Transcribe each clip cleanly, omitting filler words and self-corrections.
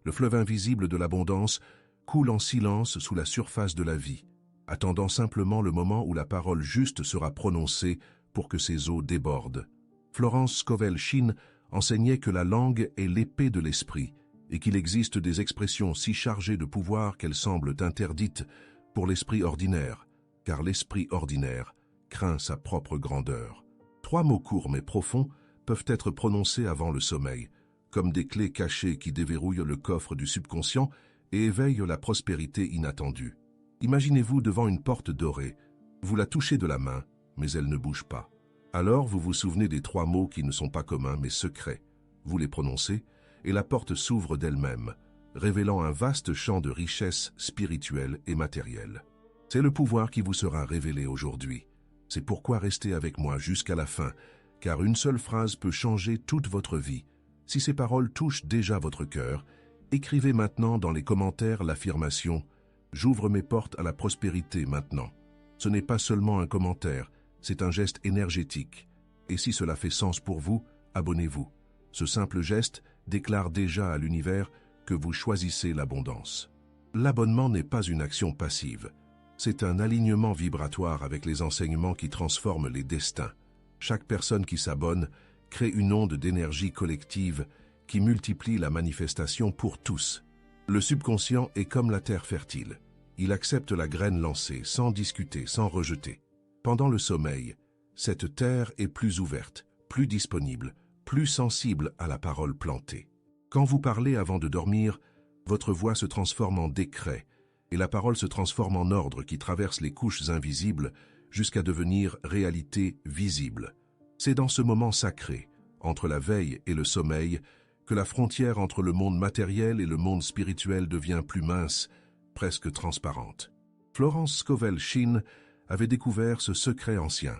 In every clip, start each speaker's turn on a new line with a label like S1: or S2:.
S1: Le fleuve invisible de l'abondance coule en silence sous la surface de la vie, attendant simplement le moment où la parole juste sera prononcée pour que ses eaux débordent. Florence Scovel Shinn enseignait que la langue est l'épée de l'esprit et qu'il existe des expressions si chargées de pouvoir qu'elles semblent interdites pour l'esprit ordinaire, car l'esprit ordinaire craint sa propre grandeur. 3 mots courts mais profonds peuvent être prononcés avant le sommeil, comme des clés cachées qui déverrouillent le coffre du subconscient et éveillent la prospérité inattendue. Imaginez-vous devant une porte dorée. Vous la touchez de la main, mais elle ne bouge pas. Alors vous vous souvenez des 3 mots qui ne sont pas communs mais secrets. Vous les prononcez et la porte s'ouvre d'elle-même, révélant un vaste champ de richesses spirituelles et matérielles. C'est le pouvoir qui vous sera révélé aujourd'hui. C'est pourquoi restez avec moi jusqu'à la fin, car une seule phrase peut changer toute votre vie. Si ces paroles touchent déjà votre cœur, écrivez maintenant dans les commentaires l'affirmation « J'ouvre mes portes à la prospérité maintenant ». Ce n'est pas seulement un commentaire, c'est un geste énergétique. Et si cela fait sens pour vous, abonnez-vous. Ce simple geste déclare déjà à l'univers que vous choisissez l'abondance. L'abonnement n'est pas une action passive. C'est un alignement vibratoire avec les enseignements qui transforment les destins. Chaque personne qui s'abonne crée une onde d'énergie collective qui multiplie la manifestation pour tous. Le subconscient est comme la terre fertile. Il accepte la graine lancée, sans discuter, sans rejeter. Pendant le sommeil, cette terre est plus ouverte, plus disponible, plus sensible à la parole plantée. Quand vous parlez avant de dormir, votre voix se transforme en décret et la parole se transforme en ordre qui traverse les couches invisibles jusqu'à devenir réalité visible. C'est dans ce moment sacré, entre la veille et le sommeil, que la frontière entre le monde matériel et le monde spirituel devient plus mince, presque transparente. Florence Scovel Shinn avait découvert ce secret ancien.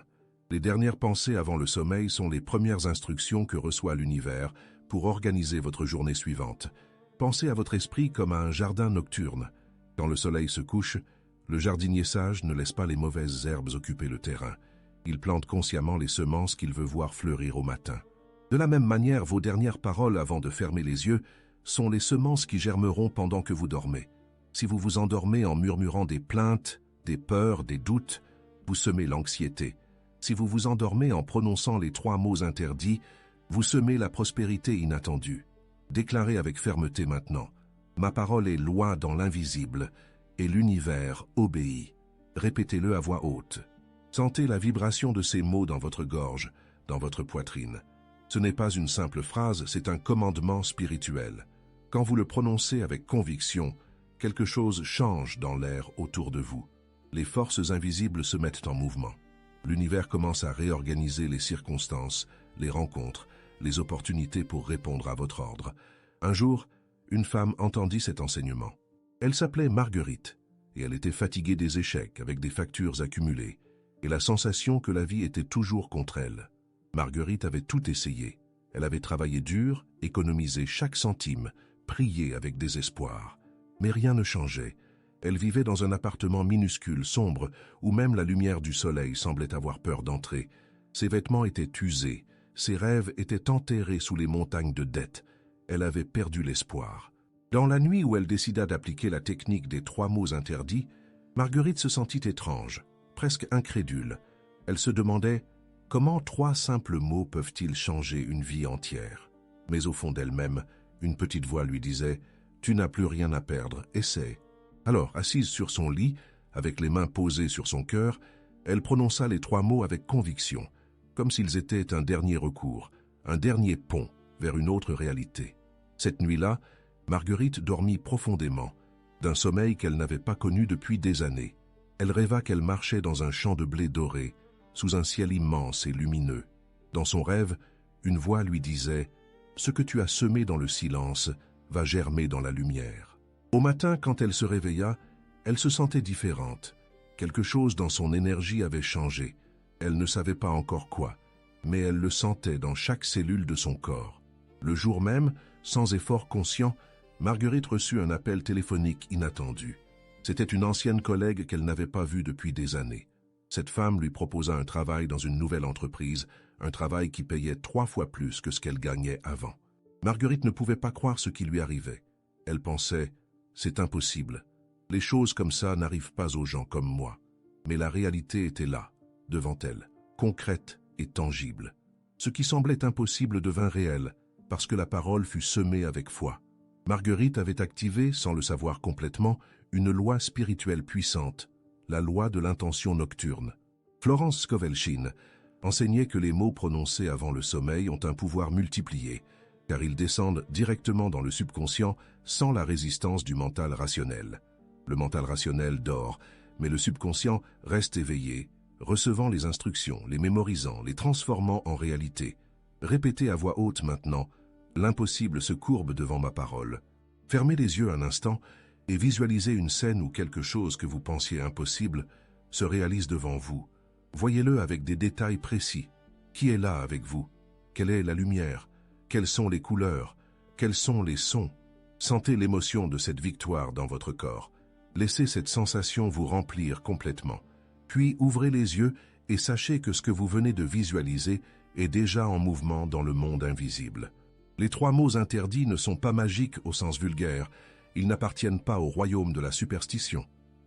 S1: Les dernières pensées avant le sommeil sont les premières instructions que reçoit l'univers pour organiser votre journée suivante. Pensez à votre esprit comme à un jardin nocturne. Quand le soleil se couche, le jardinier sage ne laisse pas les mauvaises herbes occuper le terrain. Il plante consciemment les semences qu'il veut voir fleurir au matin. De la même manière, vos dernières paroles avant de fermer les yeux sont les semences qui germeront pendant que vous dormez. Si vous vous endormez en murmurant des plaintes, des peurs, des doutes, vous semez l'anxiété. Si vous vous endormez en prononçant les 3 mots interdits, vous semez la prospérité inattendue. Déclarez avec fermeté maintenant. Ma parole est loi dans l'invisible et l'univers obéit. Répétez-le à voix haute. Sentez la vibration de ces mots dans votre gorge, dans votre poitrine. Ce n'est pas une simple phrase, c'est un commandement spirituel. Quand vous le prononcez avec conviction, quelque chose change dans l'air autour de vous. Les forces invisibles se mettent en mouvement. L'univers commence à réorganiser les circonstances, les rencontres, les opportunités pour répondre à votre ordre. Un jour, une femme entendit cet enseignement. Elle s'appelait Marguerite, et elle était fatiguée des échecs avec des factures accumulées, et la sensation que la vie était toujours contre elle. Marguerite avait tout essayé. Elle avait travaillé dur, économisé chaque centime, prié avec désespoir. Mais rien ne changeait. Elle vivait dans un appartement minuscule, sombre, où même la lumière du soleil semblait avoir peur d'entrer. Ses vêtements étaient usés, ses rêves étaient enterrés sous les montagnes de dettes. Elle avait perdu l'espoir. Dans la nuit où elle décida d'appliquer la technique des 3 mots interdits, Marguerite se sentit étrange, presque incrédule. Elle se demandait comment 3 simples mots peuvent-ils changer une vie entière. Mais au fond d'elle-même, une petite voix lui disait « Tu n'as plus rien à perdre, essaie ». Alors, assise sur son lit, avec les mains posées sur son cœur, elle prononça les 3 mots avec conviction, comme s'ils étaient un dernier recours, un dernier pont vers une autre réalité. Cette nuit-là, Marguerite dormit profondément, d'un sommeil qu'elle n'avait pas connu depuis des années. Elle rêva qu'elle marchait dans un champ de blé doré, sous un ciel immense et lumineux. Dans son rêve, une voix lui disait « Ce que tu as semé dans le silence va germer dans la lumière ». Au matin, quand elle se réveilla, elle se sentait différente. Quelque chose dans son énergie avait changé. Elle ne savait pas encore quoi, mais elle le sentait dans chaque cellule de son corps. Le jour même, sans effort conscient, Marguerite reçut un appel téléphonique inattendu. C'était une ancienne collègue qu'elle n'avait pas vue depuis des années. Cette femme lui proposa un travail dans une nouvelle entreprise, un travail qui payait 3 fois plus que ce qu'elle gagnait avant. Marguerite ne pouvait pas croire ce qui lui arrivait. Elle pensait « c'est impossible. Les choses comme ça n'arrivent pas aux gens comme moi. » Mais la réalité était là, devant elle, concrète et tangible. Ce qui semblait impossible devint réel, parce que la parole fut semée avec foi. Marguerite avait activé, sans le savoir complètement, une loi spirituelle puissante, la loi de l'intention nocturne. Florence Scovel Shinn enseignait que les mots prononcés avant le sommeil ont un pouvoir multiplié, car ils descendent directement dans le subconscient sans la résistance du mental rationnel. Le mental rationnel dort, mais le subconscient reste éveillé, recevant les instructions, les mémorisant, les transformant en réalité. Répétez à voix haute maintenant, l'impossible se courbe devant ma parole. Fermez les yeux un instant et visualisez une scène où quelque chose que vous pensiez impossible se réalise devant vous. Voyez-le avec des détails précis. Qui est là avec vous? Quelle est la lumière? Quelles sont les couleurs? Quels sont les sons? Sentez l'émotion de cette victoire dans votre corps. Laissez cette sensation vous remplir complètement. Puis ouvrez les yeux et sachez que ce que vous venez de visualiser est déjà en mouvement dans le monde invisible. Les 3 mots interdits ne sont pas magiques au sens vulgaire. Ils n'appartiennent pas au royaume de la superstition.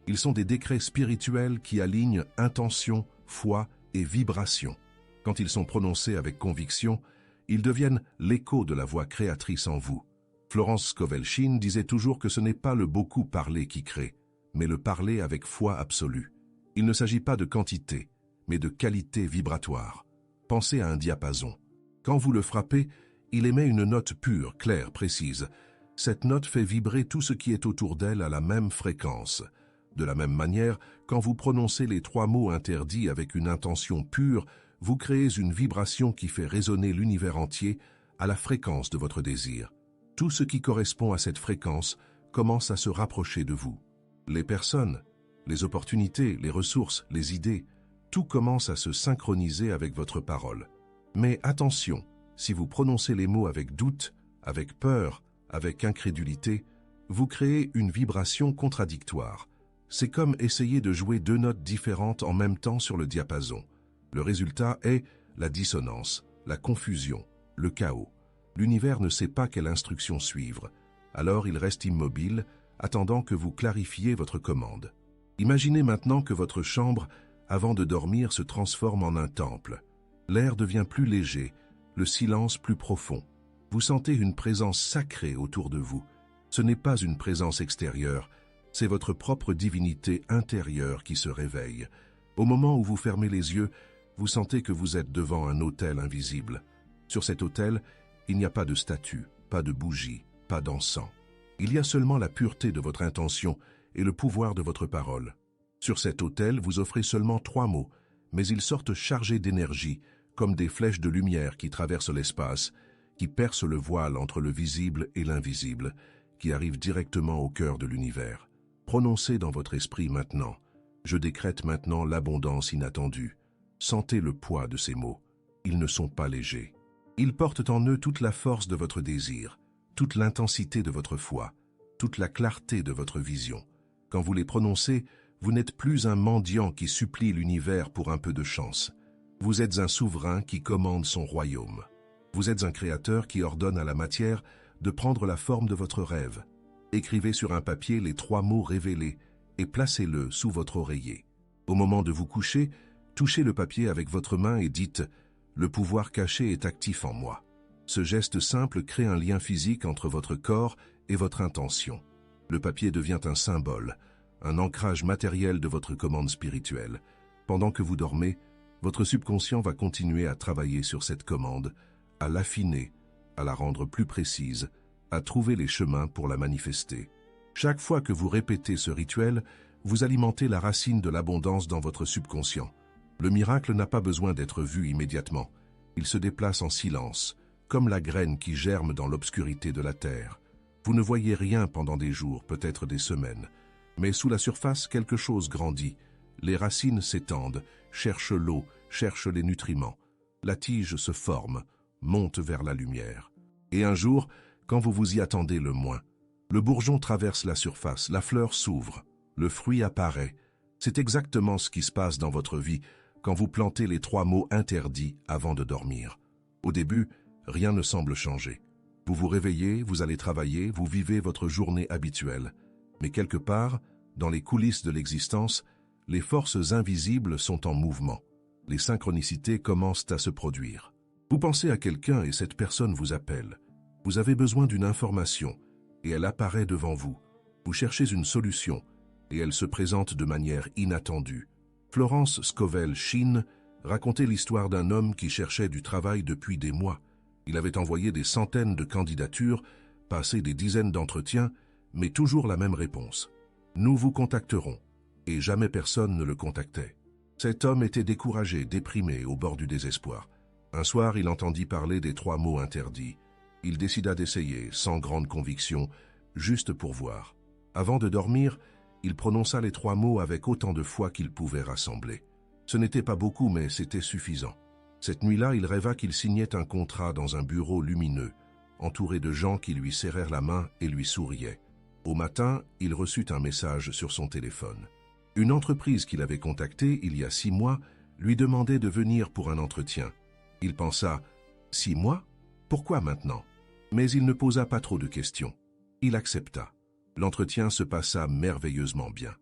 S1: Ils sont des décrets spirituels qui alignent intention, foi et vibration. Quand ils sont prononcés avec conviction, ils deviennent l'écho de la voix créatrice en vous. Florence Scovel Shinn disait toujours que ce n'est pas le beaucoup parler qui crée, mais le parler avec foi absolue. Il ne s'agit pas de quantité, mais de qualité vibratoire. Pensez à un diapason. Quand vous le frappez, il émet une note pure, claire, précise. Cette note fait vibrer tout ce qui est autour d'elle à la même fréquence. De la même manière, quand vous prononcez les 3 mots interdits avec une intention pure, vous créez une vibration qui fait résonner l'univers entier à la fréquence de votre désir. Tout ce qui correspond à cette fréquence commence à se rapprocher de vous. Les personnes, les opportunités, les ressources, les idées, tout commence à se synchroniser avec votre parole. Mais attention, si vous prononcez les mots avec doute, avec peur, avec incrédulité, vous créez une vibration contradictoire. C'est comme essayer de jouer 2 notes différentes en même temps sur le diapason. Le résultat est la dissonance, la confusion, le chaos. L'univers ne sait pas quelle instruction suivre. Alors il reste immobile, attendant que vous clarifiez votre commande. Imaginez maintenant que votre chambre, avant de dormir, se transforme en un temple. L'air devient plus léger, le silence plus profond. Vous sentez une présence sacrée autour de vous. Ce n'est pas une présence extérieure, c'est votre propre divinité intérieure qui se réveille. Au moment où vous fermez les yeux, vous sentez que vous êtes devant un autel invisible. Sur cet autel, il n'y a pas de statue, pas de bougie, pas d'encens. Il y a seulement la pureté de votre intention et le pouvoir de votre parole. Sur cet autel, vous offrez seulement 3 mots, mais ils sortent chargés d'énergie, comme des flèches de lumière qui traversent l'espace, qui percent le voile entre le visible et l'invisible, qui arrivent directement au cœur de l'univers. Prononcez dans votre esprit maintenant. Je décrète maintenant l'abondance inattendue. Sentez le poids de ces mots. Ils ne sont pas légers. Ils portent en eux toute la force de votre désir, toute l'intensité de votre foi, toute la clarté de votre vision. Quand vous les prononcez, vous n'êtes plus un mendiant qui supplie l'univers pour un peu de chance. Vous êtes un souverain qui commande son royaume. Vous êtes un créateur qui ordonne à la matière de prendre la forme de votre rêve. Écrivez sur un papier les 3 mots révélés et placez-le sous votre oreiller. Au moment de vous coucher, touchez le papier avec votre main et dites « Le pouvoir caché est actif en moi ». Ce geste simple crée un lien physique entre votre corps et votre intention. Le papier devient un symbole, un ancrage matériel de votre commande spirituelle. Pendant que vous dormez, votre subconscient va continuer à travailler sur cette commande, à l'affiner, à la rendre plus précise, à trouver les chemins pour la manifester. Chaque fois que vous répétez ce rituel, vous alimentez la racine de l'abondance dans votre subconscient. Le miracle n'a pas besoin d'être vu immédiatement. Il se déplace en silence, comme la graine qui germe dans l'obscurité de la terre. Vous ne voyez rien pendant des jours, peut-être des semaines. Mais sous la surface, quelque chose grandit. Les racines s'étendent, cherchent l'eau, cherchent les nutriments. La tige se forme, monte vers la lumière. Et un jour, quand vous vous y attendez le moins, le bourgeon traverse la surface, la fleur s'ouvre, le fruit apparaît. C'est exactement ce qui se passe dans votre vie quand vous plantez les 3 mots interdits avant de dormir. Au début, rien ne semble changer. Vous vous réveillez, vous allez travailler, vous vivez votre journée habituelle. Mais quelque part, dans les coulisses de l'existence, les forces invisibles sont en mouvement. Les synchronicités commencent à se produire. Vous pensez à quelqu'un et cette personne vous appelle. Vous avez besoin d'une information et elle apparaît devant vous. Vous cherchez une solution et elle se présente de manière inattendue. Florence Scovel Shinn racontait l'histoire d'un homme qui cherchait du travail depuis des mois. Il avait envoyé des centaines de candidatures, passé des dizaines d'entretiens, mais toujours la même réponse. « Nous vous contacterons ». Et jamais personne ne le contactait. Cet homme était découragé, déprimé, au bord du désespoir. Un soir, il entendit parler des 3 mots interdits. Il décida d'essayer, sans grande conviction, juste pour voir. Avant de dormir, il prononça les 3 mots avec autant de foi qu'il pouvait rassembler. Ce n'était pas beaucoup, mais c'était suffisant. Cette nuit-là, il rêva qu'il signait un contrat dans un bureau lumineux, entouré de gens qui lui serrèrent la main et lui souriaient. Au matin, il reçut un message sur son téléphone. Une entreprise qu'il avait contactée il y a 6 mois lui demandait de venir pour un entretien. Il pensa « 6 mois? Pourquoi maintenant ?» Mais il ne posa pas trop de questions. Il accepta. L'entretien se passa merveilleusement bien.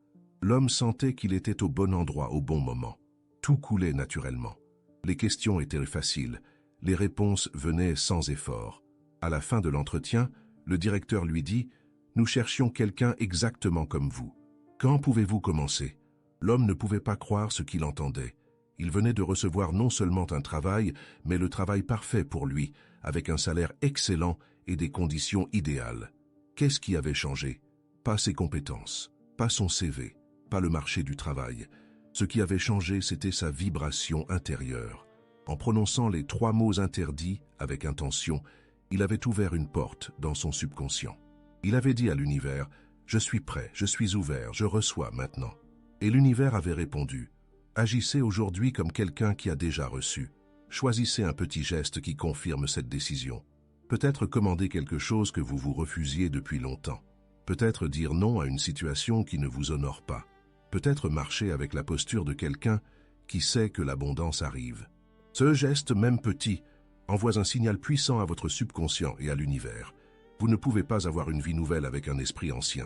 S1: L'homme sentait qu'il était au bon endroit au bon moment. Tout coulait naturellement. Les questions étaient faciles, les réponses venaient sans effort. À la fin de l'entretien, le directeur lui dit « Nous cherchions quelqu'un exactement comme vous. Quand pouvez-vous commencer ?» L'homme ne pouvait pas croire ce qu'il entendait. Il venait de recevoir non seulement un travail, mais le travail parfait pour lui, avec un salaire excellent et des conditions idéales. Qu'est-ce qui avait changé? Pas ses compétences, pas son CV, pas le marché du travail. Ce qui avait changé, c'était sa vibration intérieure. En prononçant les 3 mots interdits avec intention, il avait ouvert une porte dans son subconscient. Il avait dit à l'univers « Je suis prêt, je suis ouvert, je reçois maintenant ». Et l'univers avait répondu « Agissez aujourd'hui comme quelqu'un qui a déjà reçu. Choisissez un petit geste qui confirme cette décision. Peut-être commander quelque chose que vous vous refusiez depuis longtemps. Peut-être dire non à une situation qui ne vous honore pas. Peut-être marcher avec la posture de quelqu'un qui sait que l'abondance arrive. Ce geste, même petit, envoie un signal puissant à votre subconscient et à l'univers. Vous ne pouvez pas avoir une vie nouvelle avec un esprit ancien.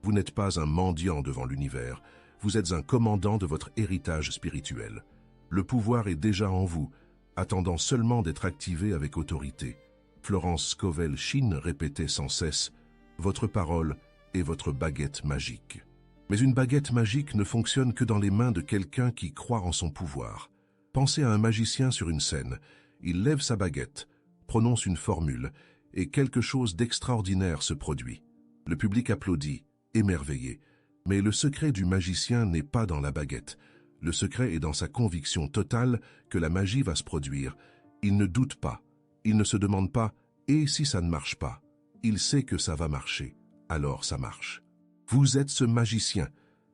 S1: Vous n'êtes pas un mendiant devant l'univers. Vous êtes un commandant de votre héritage spirituel. Le pouvoir est déjà en vous, attendant seulement d'être activé avec autorité. Florence Scovel Shinn répétait sans cesse « Votre parole est votre baguette magique ». Mais une baguette magique ne fonctionne que dans les mains de quelqu'un qui croit en son pouvoir. Pensez à un magicien sur une scène. Il lève sa baguette, prononce une formule, et quelque chose d'extraordinaire se produit. Le public applaudit, émerveillé. Mais le secret du magicien n'est pas dans la baguette. Le secret est dans sa conviction totale que la magie va se produire. Il ne doute pas. Il ne se demande pas « et si ça ne marche pas ?» Il sait que ça va marcher. Alors ça marche. Vous êtes ce magicien.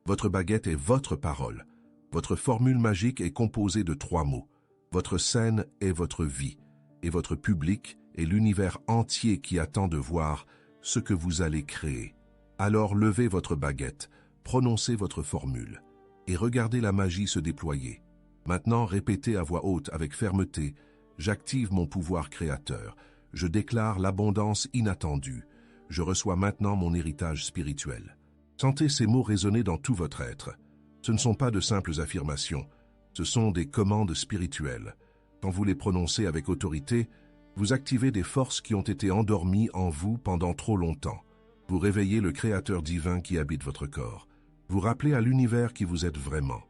S1: Votre baguette est votre parole. Votre formule magique est composée de 3 mots. Votre scène est votre vie. Et votre public est l'univers entier qui attend de voir ce que vous allez créer. Alors levez votre baguette, prononcez votre formule et regardez la magie se déployer. Maintenant répétez à voix haute avec fermeté « J'active mon pouvoir créateur. Je déclare l'abondance inattendue. Je reçois maintenant mon héritage spirituel. » Sentez ces mots résonner dans tout votre être. Ce ne sont pas de simples affirmations, ce sont des commandes spirituelles. Quand vous les prononcez avec autorité, vous activez des forces qui ont été endormies en vous pendant trop longtemps. Vous réveillez le Créateur divin qui habite votre corps. Vous rappelez à l'univers qui vous êtes vraiment.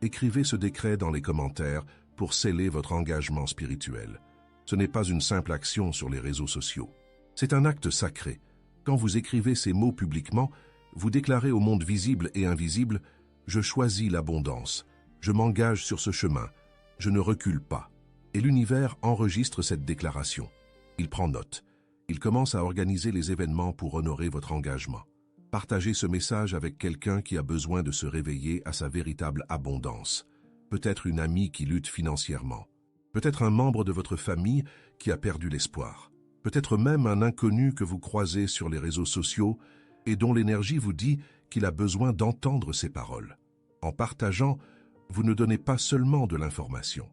S1: Écrivez ce décret dans les commentaires pour sceller votre engagement spirituel. Ce n'est pas une simple action sur les réseaux sociaux. C'est un acte sacré. Quand vous écrivez ces mots publiquement, vous déclarez au monde visible et invisible « Je choisis l'abondance. Je m'engage sur ce chemin. Je ne recule pas. » Et l'univers enregistre cette déclaration. Il prend note. Il commence à organiser les événements pour honorer votre engagement. Partagez ce message avec quelqu'un qui a besoin de se réveiller à sa véritable abondance. Peut-être une amie qui lutte financièrement. Peut-être un membre de votre famille qui a perdu l'espoir. Peut-être même un inconnu que vous croisez sur les réseaux sociaux et dont l'énergie vous dit qu'il a besoin d'entendre ces paroles. En partageant, vous ne donnez pas seulement de l'information.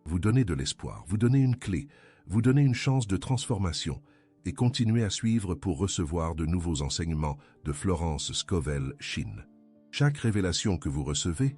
S1: Vous donnez de l'espoir, vous donnez une clé, vous donnez une chance de transformation et continuez à suivre pour recevoir de nouveaux enseignements de Florence Scovel Shinn. Chaque révélation que vous recevez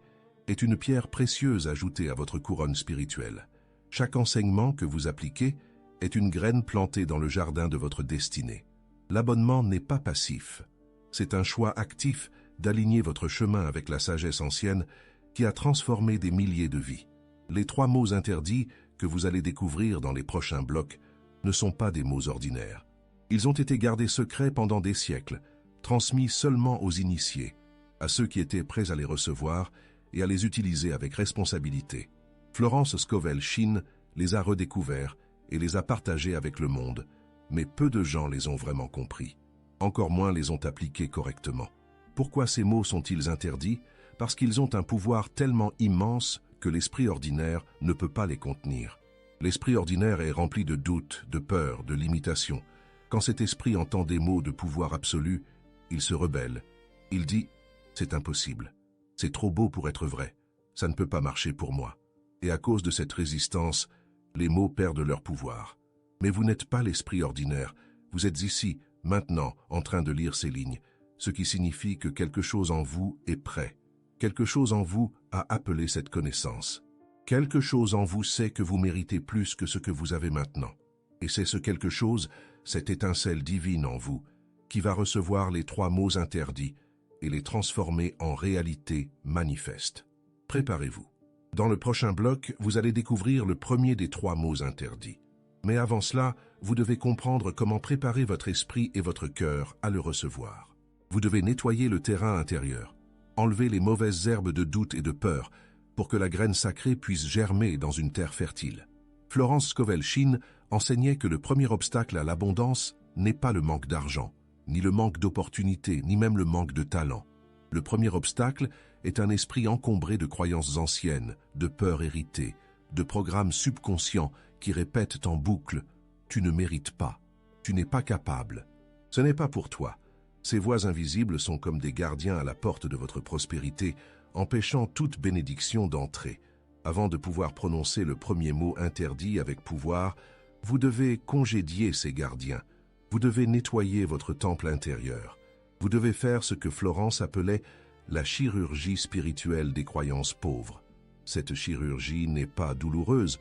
S1: est une pierre précieuse ajoutée à votre couronne spirituelle. Chaque enseignement que vous appliquez est une graine plantée dans le jardin de votre destinée. L'abonnement n'est pas passif. C'est un choix actif d'aligner votre chemin avec la sagesse ancienne qui a transformé des milliers de vies. Les 3 mots interdits que vous allez découvrir dans les prochains blocs ne sont pas des mots ordinaires. Ils ont été gardés secrets pendant des siècles, transmis seulement aux initiés, à ceux qui étaient prêts à les recevoir et à les utiliser avec responsabilité. Florence Scovel Shinn les a redécouverts et les a partagés avec le monde, mais peu de gens les ont vraiment compris. Encore moins les ont appliqués correctement. Pourquoi ces mots sont-ils interdits? Parce qu'ils ont un pouvoir tellement immense que l'esprit ordinaire ne peut pas les contenir. L'esprit ordinaire est rempli de doutes, de peurs, de limitations. Quand cet esprit entend des mots de pouvoir absolu, il se rebelle. Il dit « c'est impossible, c'est trop beau pour être vrai, ça ne peut pas marcher pour moi ». Et à cause de cette résistance, les mots perdent leur pouvoir. Mais vous n'êtes pas l'esprit ordinaire, vous êtes ici, maintenant, en train de lire ces lignes, ce qui signifie que quelque chose en vous est prêt. Quelque chose en vous a appelé cette connaissance. Quelque chose en vous sait que vous méritez plus que ce que vous avez maintenant. Et c'est ce quelque chose, cette étincelle divine en vous, qui va recevoir les 3 mots interdits et les transformer en réalité manifeste. Préparez-vous. Dans le prochain bloc, vous allez découvrir le premier des 3 mots interdits. Mais avant cela, vous devez comprendre comment préparer votre esprit et votre cœur à le recevoir. Vous devez nettoyer le terrain intérieur, enlever les mauvaises herbes de doute et de peur pour que la graine sacrée puisse germer dans une terre fertile. Florence Scovel Shinn enseignait que le premier obstacle à l'abondance n'est pas le manque d'argent, ni le manque d'opportunités, ni même le manque de talent. Le premier obstacle est un esprit encombré de croyances anciennes, de peurs héritées, de programmes subconscients qui répètent en boucle « tu ne mérites pas, tu n'es pas capable, ce n'est pas pour toi ». Ces voix invisibles sont comme des gardiens à la porte de votre prospérité, empêchant toute bénédiction d'entrer. Avant de pouvoir prononcer le premier mot interdit avec pouvoir, vous devez congédier ces gardiens. Vous devez nettoyer votre temple intérieur. Vous devez faire ce que Florence appelait la chirurgie spirituelle des croyances pauvres. Cette chirurgie n'est pas douloureuse,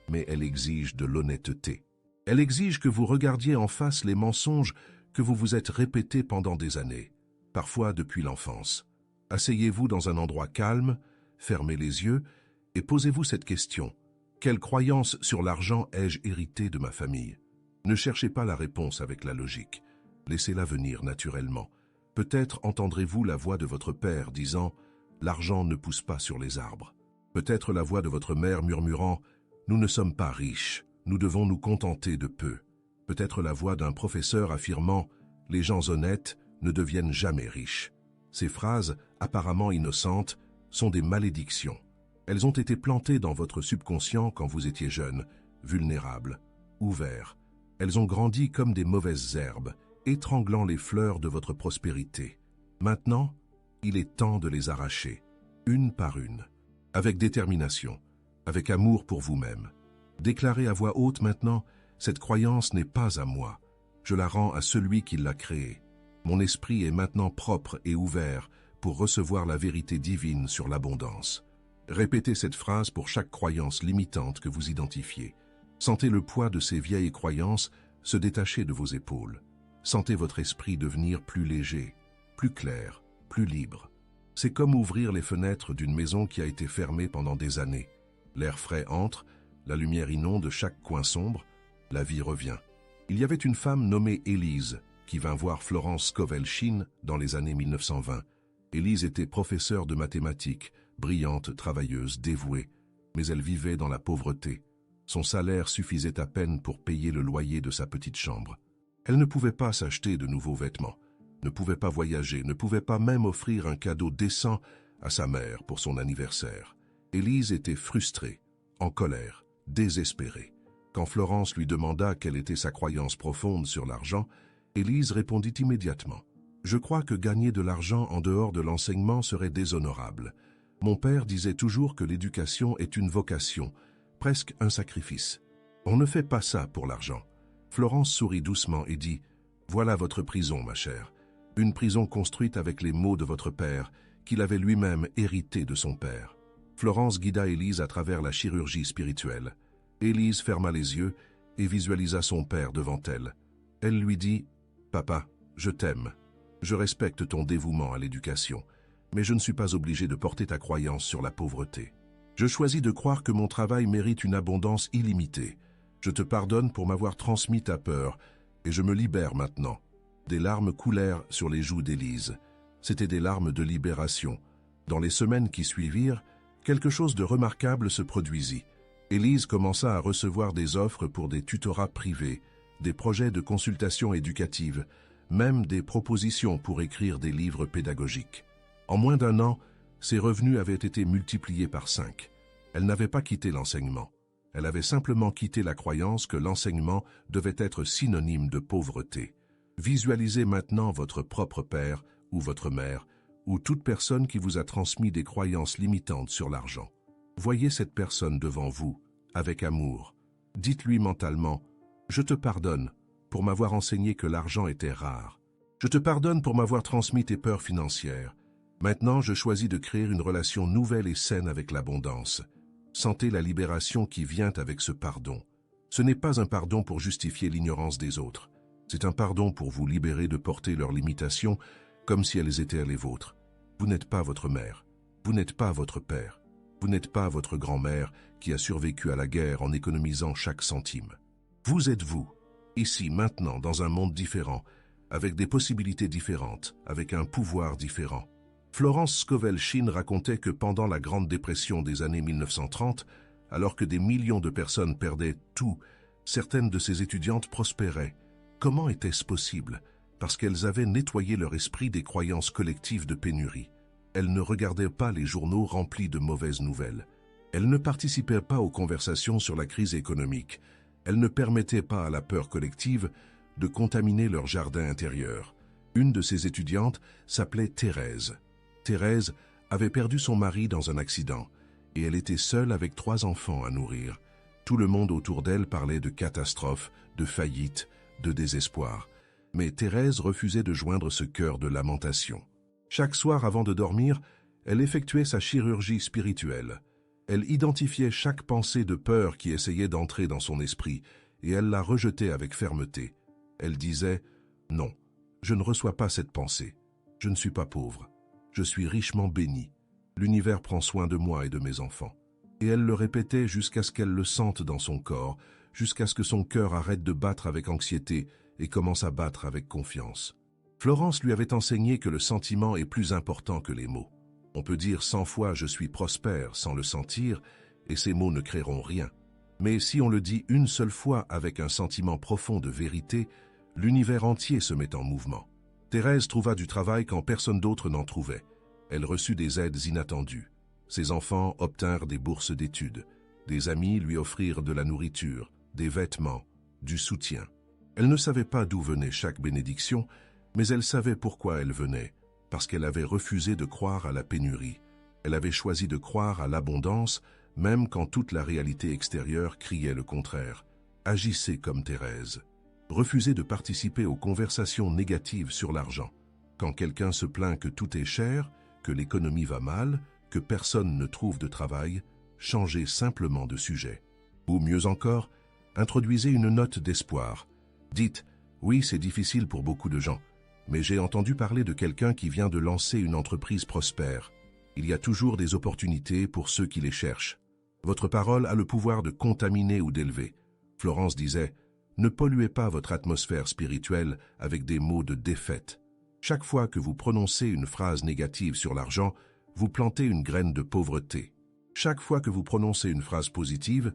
S1: mais elle exige de l'honnêteté. Elle exige que vous regardiez en face les mensonges que vous vous êtes répétés pendant des années, parfois depuis l'enfance. Asseyez-vous dans un endroit calme, fermez les yeux et posez-vous cette question. Quelle croyance sur l'argent ai-je hérité de ma famille? Ne cherchez pas la réponse avec la logique. Laissez-la venir naturellement. Peut-être entendrez-vous la voix de votre père disant « L'argent ne pousse pas sur les arbres ». Peut-être la voix de votre mère murmurant « Nous ne sommes pas riches, nous devons nous contenter de peu ». Peut-être la voix d'un professeur affirmant « Les gens honnêtes ne deviennent jamais riches ». Ces phrases, apparemment innocentes, sont des malédictions. Elles ont été plantées dans votre subconscient quand vous étiez jeune, vulnérable, ouvert. Elles ont grandi comme des mauvaises herbes, étranglant les fleurs de votre prospérité. Maintenant, il est temps de les arracher, une par une, avec détermination, avec amour pour vous-même. Déclarez à voix haute maintenant, cette croyance n'est pas à moi, je la rends à celui qui l'a créée. Mon esprit est maintenant propre et ouvert pour recevoir la vérité divine sur l'abondance. Répétez cette phrase pour chaque croyance limitante que vous identifiez. Sentez le poids de ces vieilles croyances se détacher de vos épaules. Sentez votre esprit devenir plus léger, plus clair, plus libre. C'est comme ouvrir les fenêtres d'une maison qui a été fermée pendant des années. L'air frais entre, la lumière inonde chaque coin sombre, la vie revient. Il y avait une femme nommée Élise qui vint voir Florence Scovel Shinn dans les années 1920. Élise était professeure de mathématiques, brillante, travailleuse, dévouée, mais elle vivait dans la pauvreté. Son salaire suffisait à peine pour payer le loyer de sa petite chambre. Elle ne pouvait pas s'acheter de nouveaux vêtements, ne pouvait pas voyager, ne pouvait pas même offrir un cadeau décent à sa mère pour son anniversaire. Élise était frustrée, en colère, désespérée. Quand Florence lui demanda quelle était sa croyance profonde sur l'argent, Élise répondit immédiatement « Je crois que gagner de l'argent en dehors de l'enseignement serait déshonorable. Mon père disait toujours que l'éducation est une vocation, presque un sacrifice. On ne fait pas ça pour l'argent. Florence sourit doucement et dit « Voilà votre prison, ma chère. Une prison construite avec les maux de votre père, qu'il avait lui-même hérité de son père. » Florence guida Élise à travers la chirurgie spirituelle. Élise ferma les yeux et visualisa son père devant elle. Elle lui dit « Papa, je t'aime. Je respecte ton dévouement à l'éducation, mais je ne suis pas obligé de porter ta croyance sur la pauvreté. Je choisis de croire que mon travail mérite une abondance illimitée. Je te pardonne pour m'avoir transmis ta peur, et je me libère maintenant. » Des larmes coulèrent sur les joues d'Élise. C'étaient des larmes de libération. Dans les semaines qui suivirent, quelque chose de remarquable se produisit. Élise commença à recevoir des offres pour des tutorats privés, des projets de consultation éducative, même des propositions pour écrire des livres pédagogiques. En moins d'un an, ses revenus avaient été multipliés par 5. Elle n'avait pas quitté l'enseignement. Elle avait simplement quitté la croyance que l'enseignement devait être synonyme de pauvreté. Visualisez maintenant votre propre père ou votre mère, ou toute personne qui vous a transmis des croyances limitantes sur l'argent. Voyez cette personne devant vous, avec amour. Dites-lui mentalement « Je te pardonne pour m'avoir enseigné que l'argent était rare. Je te pardonne pour m'avoir transmis tes peurs financières. Maintenant, je choisis de créer une relation nouvelle et saine avec l'abondance. » Sentez la libération qui vient avec ce pardon. Ce n'est pas un pardon pour justifier l'ignorance des autres. C'est un pardon pour vous libérer de porter leurs limitations comme si elles étaient les vôtres. Vous n'êtes pas votre mère. Vous n'êtes pas votre père. Vous n'êtes pas votre grand-mère qui a survécu à la guerre en économisant chaque centime. Vous êtes vous, ici, maintenant, dans un monde différent, avec des possibilités différentes, avec un pouvoir différent. Florence Scovel Shinn racontait que pendant la Grande Dépression des années 1930, alors que des millions de personnes perdaient tout, certaines de ces étudiantes prospéraient. Comment était-ce possible? Parce qu'elles avaient nettoyé leur esprit des croyances collectives de pénurie. Elles ne regardaient pas les journaux remplis de mauvaises nouvelles. Elles ne participaient pas aux conversations sur la crise économique. Elles ne permettaient pas à la peur collective de contaminer leur jardin intérieur. Une de ces étudiantes s'appelait Thérèse. Thérèse avait perdu son mari dans un accident et elle était seule avec 3 enfants à nourrir. Tout le monde autour d'elle parlait de catastrophe, de faillite, de désespoir. Mais Thérèse refusait de joindre ce chœur de lamentation. Chaque soir avant de dormir, elle effectuait sa chirurgie spirituelle. Elle identifiait chaque pensée de peur qui essayait d'entrer dans son esprit et elle la rejetait avec fermeté. Elle disait « Non, je ne reçois pas cette pensée. Je ne suis pas pauvre. Je suis richement bénie. L'univers prend soin de moi et de mes enfants. » Et elle le répétait jusqu'à ce qu'elle le sente dans son corps, jusqu'à ce que son cœur arrête de battre avec anxiété et commence à battre avec confiance. Florence lui avait enseigné que le sentiment est plus important que les mots. On peut dire 100 fois « je suis prospère » sans le sentir, et ces mots ne créeront rien. Mais si on le dit une seule fois avec un sentiment profond de vérité, l'univers entier se met en mouvement. Thérèse trouva du travail quand personne d'autre n'en trouvait. Elle reçut des aides inattendues. Ses enfants obtinrent des bourses d'études. Des amis lui offrirent de la nourriture, des vêtements, du soutien. Elle ne savait pas d'où venait chaque bénédiction, mais elle savait pourquoi elle venait, parce qu'elle avait refusé de croire à la pénurie. Elle avait choisi de croire à l'abondance, même quand toute la réalité extérieure criait le contraire. Agissez comme Thérèse. Refusez de participer aux conversations négatives sur l'argent. Quand quelqu'un se plaint que tout est cher, que l'économie va mal, que personne ne trouve de travail, changez simplement de sujet. Ou mieux encore, introduisez une note d'espoir. Dites « Oui, c'est difficile pour beaucoup de gens, mais j'ai entendu parler de quelqu'un qui vient de lancer une entreprise prospère. Il y a toujours des opportunités pour ceux qui les cherchent. » Votre parole a le pouvoir de contaminer ou d'élever. Florence disait « Ne polluez pas votre atmosphère spirituelle avec des mots de défaite. Chaque fois que vous prononcez une phrase négative sur l'argent, vous plantez une graine de pauvreté. Chaque fois que vous prononcez une phrase positive,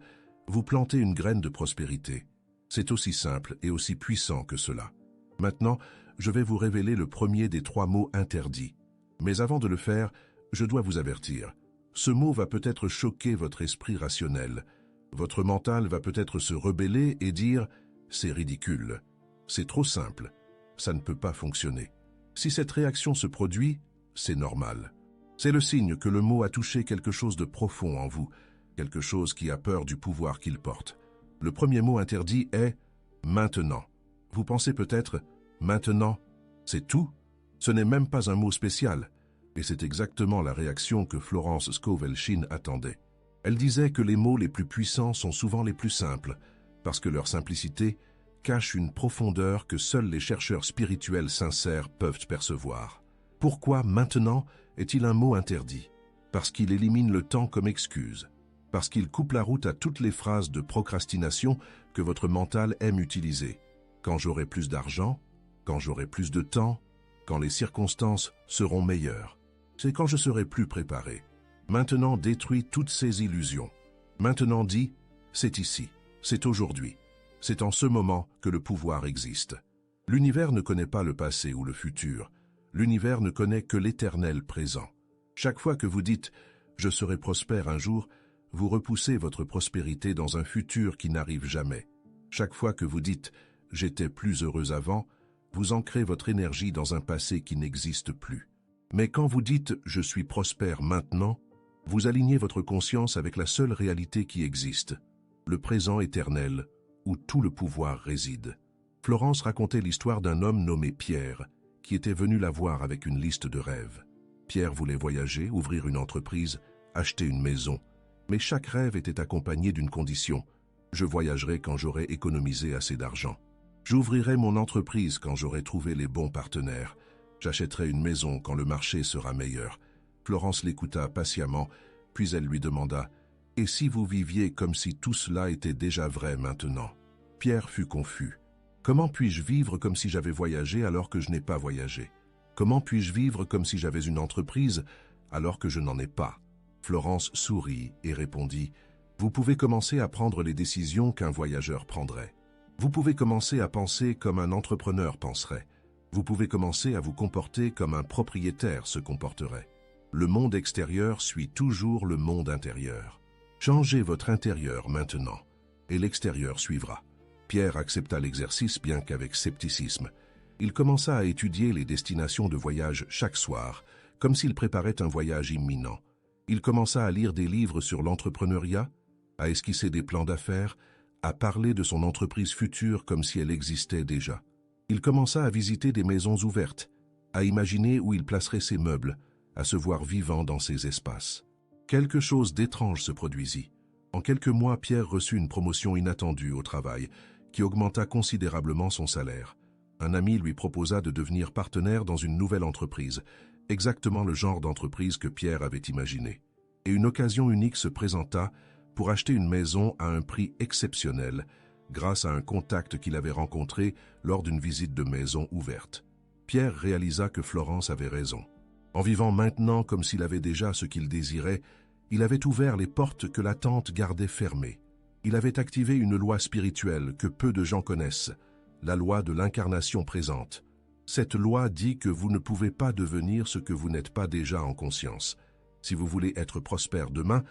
S1: vous plantez une graine de prospérité. C'est aussi simple et aussi puissant que cela. Maintenant, je vais vous révéler le premier des 3 mots interdits. Mais avant de le faire, je dois vous avertir. Ce mot va peut-être choquer votre esprit rationnel. Votre mental va peut-être se rebeller et dire « c'est ridicule, c'est trop simple, ça ne peut pas fonctionner ». Si cette réaction se produit, c'est normal. C'est le signe que le mot a touché quelque chose de profond en vous, quelque chose qui a peur du pouvoir qu'il porte. Le premier mot interdit est « Maintenant. Vous pensez peut-être, maintenant, c'est tout? Ce n'est même pas un mot spécial. Et c'est exactement la réaction que Florence Scovel Shinn attendait. Elle disait que les mots les plus puissants sont souvent les plus simples, parce que leur simplicité cache une profondeur que seuls les chercheurs spirituels sincères peuvent percevoir. Pourquoi maintenant est-il un mot interdit? Parce qu'il élimine le temps comme excuse, parce qu'il coupe la route à toutes les phrases de procrastination que votre mental aime utiliser. Quand j'aurai plus d'argent, quand j'aurai plus de temps, quand les circonstances seront meilleures. C'est quand je serai plus préparé. Maintenant détruis toutes ces illusions. Maintenant dis, c'est ici, c'est aujourd'hui. C'est en ce moment que le pouvoir existe. L'univers ne connaît pas le passé ou le futur. L'univers ne connaît que l'éternel présent. Chaque fois que vous dites « je serai prospère un jour », vous repoussez votre prospérité dans un futur qui n'arrive jamais. Chaque fois que vous dites « j'étais plus heureux avant », vous ancrez votre énergie dans un passé qui n'existe plus. Mais quand vous dites « je suis prospère maintenant », vous alignez votre conscience avec la seule réalité qui existe, le présent éternel, où tout le pouvoir réside. Florence racontait l'histoire d'un homme nommé Pierre, qui était venu la voir avec une liste de rêves. Pierre voulait voyager, ouvrir une entreprise, acheter une maison, mais chaque rêve était accompagné d'une condition. Je voyagerai quand j'aurai économisé assez d'argent. J'ouvrirai mon entreprise quand j'aurai trouvé les bons partenaires. J'achèterai une maison quand le marché sera meilleur. Florence l'écouta patiemment, puis elle lui demanda « Et si vous viviez comme si tout cela était déjà vrai maintenant ?» Pierre fut confus. « Comment puis-je vivre comme si j'avais voyagé alors que je n'ai pas voyagé? Comment puis-je vivre comme si j'avais une entreprise alors que je n'en ai pas ?» Florence sourit et répondit « Vous pouvez commencer à prendre les décisions qu'un voyageur prendrait. Vous pouvez commencer à penser comme un entrepreneur penserait. Vous pouvez commencer à vous comporter comme un propriétaire se comporterait. Le monde extérieur suit toujours le monde intérieur. Changez votre intérieur maintenant, et l'extérieur suivra. » Pierre accepta l'exercice bien qu'avec scepticisme. Il commença à étudier les destinations de voyage chaque soir, comme s'il préparait un voyage imminent. Il commença à lire des livres sur l'entrepreneuriat, à esquisser des plans d'affaires, à parler de son entreprise future comme si elle existait déjà. Il commença à visiter des maisons ouvertes, à imaginer où il placerait ses meubles, à se voir vivant dans ces espaces. Quelque chose d'étrange se produisit. En quelques mois, Pierre reçut une promotion inattendue au travail, qui augmenta considérablement son salaire. Un ami lui proposa de devenir partenaire dans une nouvelle entreprise, exactement le genre d'entreprise que Pierre avait imaginé. Et une occasion unique se présenta pour acheter une maison à un prix exceptionnel, grâce à un contact qu'il avait rencontré lors d'une visite de maison ouverte. Pierre réalisa que Florence avait raison. En vivant maintenant comme s'il avait déjà ce qu'il désirait, il avait ouvert les portes que l'attente gardait fermées. Il avait activé une loi spirituelle que peu de gens connaissent, la loi de l'incarnation présente. Cette loi dit que vous ne pouvez pas devenir ce que vous n'êtes pas déjà en conscience. Si vous voulez être prospère demain,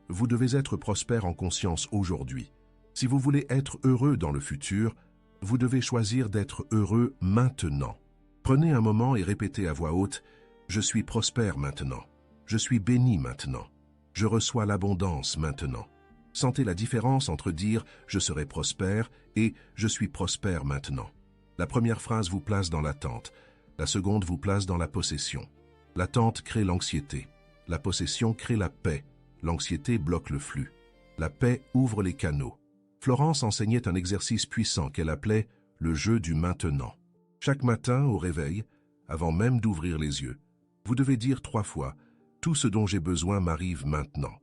S1: vous devez être prospère en conscience aujourd'hui. Si vous voulez être heureux dans le futur, vous devez choisir d'être heureux maintenant. Prenez un moment et répétez à voix haute « Je suis prospère maintenant. Je suis béni maintenant. Je reçois l'abondance maintenant. » Sentez la différence entre dire « je serai prospère » et « je suis prospère maintenant ». La première phrase vous place dans l'attente, la seconde vous place dans la possession. L'attente crée l'anxiété, la possession crée la paix, l'anxiété bloque le flux. La paix ouvre les canaux. Florence enseignait un exercice puissant qu'elle appelait « le jeu du maintenant ». Chaque matin, au réveil, avant même d'ouvrir les yeux, vous devez dire 3 fois « tout ce dont j'ai besoin m'arrive maintenant ».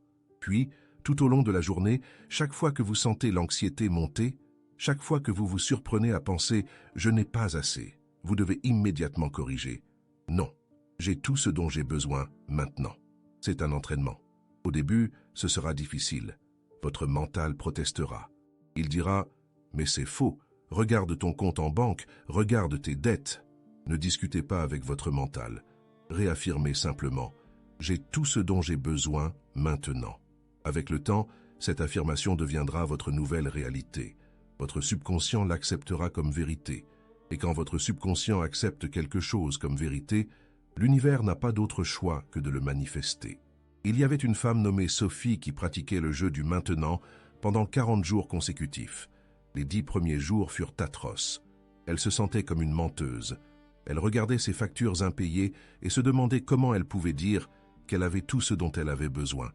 S1: Puis, tout au long de la journée, chaque fois que vous sentez l'anxiété monter, chaque fois que vous vous surprenez à penser « je n'ai pas assez », vous devez immédiatement corriger « non, j'ai tout ce dont j'ai besoin maintenant ». C'est un entraînement. Au début, ce sera difficile. Votre mental protestera. Il dira « mais c'est faux, regarde ton compte en banque, regarde tes dettes ». Ne discutez pas avec votre mental. Réaffirmez simplement « j'ai tout ce dont j'ai besoin maintenant ». Avec le temps, cette affirmation deviendra votre nouvelle réalité. Votre subconscient l'acceptera comme vérité. Et quand votre subconscient accepte quelque chose comme vérité, l'univers n'a pas d'autre choix que de le manifester. Il y avait une femme nommée Sophie qui pratiquait le jeu du maintenant pendant 40 jours consécutifs. Les 10 premiers jours furent atroces. Elle se sentait comme une menteuse. Elle regardait ses factures impayées et se demandait comment elle pouvait dire qu'elle avait tout ce dont elle avait besoin.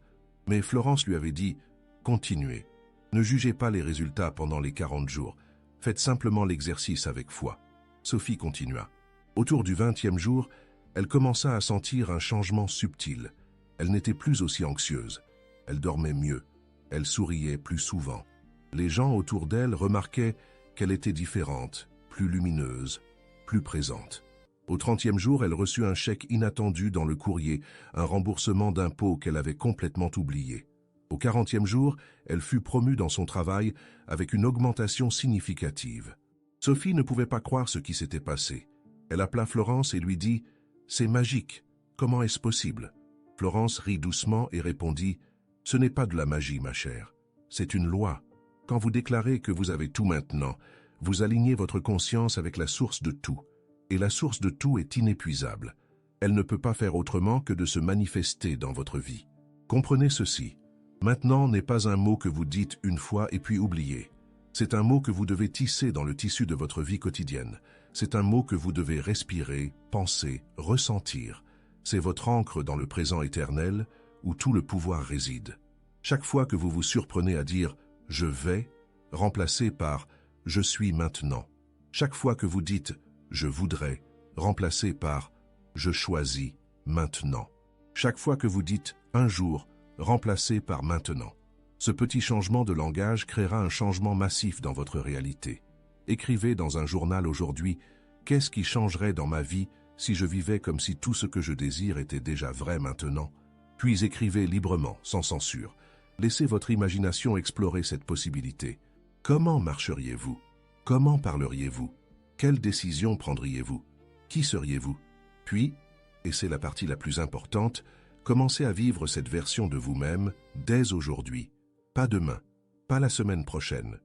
S1: Mais Florence lui avait dit « Continuez. Ne jugez pas les résultats pendant les 40 jours. Faites simplement l'exercice avec foi. » Sophie continua. Autour du 20e jour, elle commença à sentir un changement subtil. Elle n'était plus aussi anxieuse. Elle dormait mieux. Elle souriait plus souvent. Les gens autour d'elle remarquaient qu'elle était différente, plus lumineuse, plus présente. Au 30e jour, elle reçut un chèque inattendu dans le courrier, un remboursement d'impôts qu'elle avait complètement oublié. Au 40e jour, elle fut promue dans son travail avec une augmentation significative. Sophie ne pouvait pas croire ce qui s'était passé. Elle appela Florence et lui dit « C'est magique, comment est-ce possible ?» Florence rit doucement et répondit « Ce n'est pas de la magie, ma chère, c'est une loi. Quand vous déclarez que vous avez tout maintenant, vous alignez votre conscience avec la source de tout. Et la source de tout est inépuisable. Elle ne peut pas faire autrement que de se manifester dans votre vie. Comprenez ceci. Maintenant n'est pas un mot que vous dites une fois et puis oubliez. C'est un mot que vous devez tisser dans le tissu de votre vie quotidienne. C'est un mot que vous devez respirer, penser, ressentir. C'est votre ancre dans le présent éternel où tout le pouvoir réside. Chaque fois que vous vous surprenez à dire « je vais », remplacé par « je suis maintenant ». Chaque fois que vous dites « je voudrais », remplacé par « je choisis maintenant ». Chaque fois que vous dites « un jour », remplacé par « maintenant ». Ce petit changement de langage créera un changement massif dans votre réalité. Écrivez dans un journal aujourd'hui « Qu'est-ce qui changerait dans ma vie si je vivais comme si tout ce que je désire était déjà vrai maintenant ?» Puis écrivez librement, sans censure. Laissez votre imagination explorer cette possibilité. Comment marcheriez-vous? Comment parleriez-vous? Quelle décision prendriez-vous? Qui seriez-vous? Puis, et c'est la partie la plus importante, commencez à vivre cette version de vous-même dès aujourd'hui. Pas demain, pas la semaine prochaine.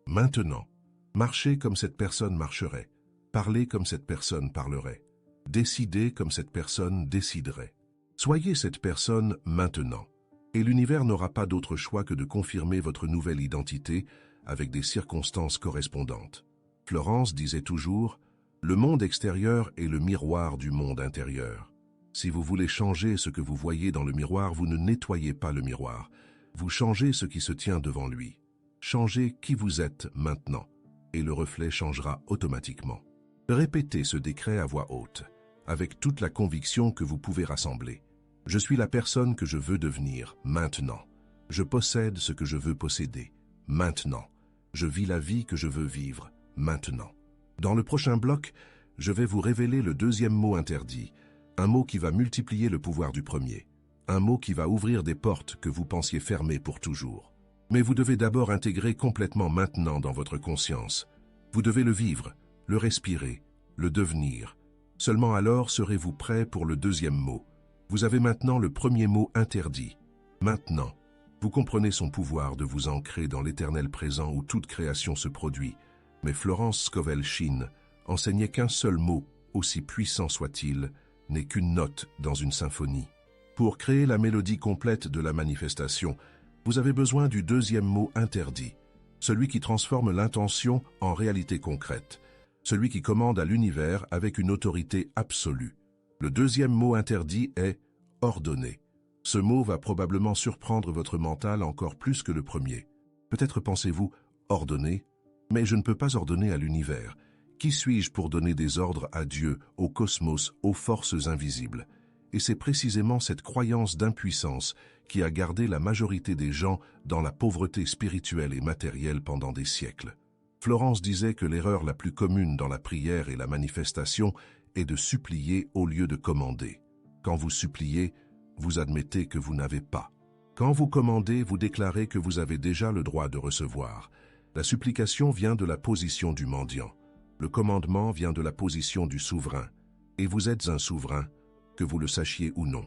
S1: Maintenant. Marchez comme cette personne marcherait. Parlez comme cette personne parlerait. Décidez comme cette personne déciderait. Soyez cette personne maintenant. Et l'univers n'aura pas d'autre choix que de confirmer votre nouvelle identité avec des circonstances correspondantes. Florence disait toujours « Le monde extérieur est le miroir du monde intérieur. Si vous voulez changer ce que vous voyez dans le miroir, vous ne nettoyez pas le miroir. Vous changez ce qui se tient devant lui. Changez qui vous êtes maintenant, et le reflet changera automatiquement. » Répétez ce décret à voix haute, avec toute la conviction que vous pouvez rassembler. Je suis la personne que je veux devenir, maintenant. Je possède ce que je veux posséder, maintenant. Je vis la vie que je veux vivre, maintenant. Dans le prochain bloc, je vais vous révéler le deuxième mot interdit, un mot qui va multiplier le pouvoir du premier, un mot qui va ouvrir des portes que vous pensiez fermées pour toujours. Mais vous devez d'abord intégrer complètement maintenant dans votre conscience. Vous devez le vivre, le respirer, le devenir. Seulement alors serez-vous prêt pour le deuxième mot. Vous avez maintenant le premier mot interdit. Maintenant, vous comprenez son pouvoir de vous ancrer dans l'éternel présent où toute création se produit. Mais Florence Scovel Shinn enseignait qu'un seul mot, aussi puissant soit-il, n'est qu'une note dans une symphonie. Pour créer la mélodie complète de la manifestation, vous avez besoin du deuxième mot interdit, celui qui transforme l'intention en réalité concrète, celui qui commande à l'univers avec une autorité absolue. Le deuxième mot interdit est « ordonner ». Ce mot va probablement surprendre votre mental encore plus que le premier. Peut-être pensez-vous « ordonner », mais je ne peux pas ordonner à l'univers. Qui suis-je pour donner des ordres à Dieu, au cosmos, aux forces invisibles? Et c'est précisément cette croyance d'impuissance qui a gardé la majorité des gens dans la pauvreté spirituelle et matérielle pendant des siècles. Florence disait que l'erreur la plus commune dans la prière et la manifestation est de supplier au lieu de commander. Quand vous suppliez, vous admettez que vous n'avez pas. Quand vous commandez, vous déclarez que vous avez déjà le droit de recevoir. La supplication vient de la position du mendiant. Le commandement vient de la position du souverain. Et vous êtes un souverain, que vous le sachiez ou non.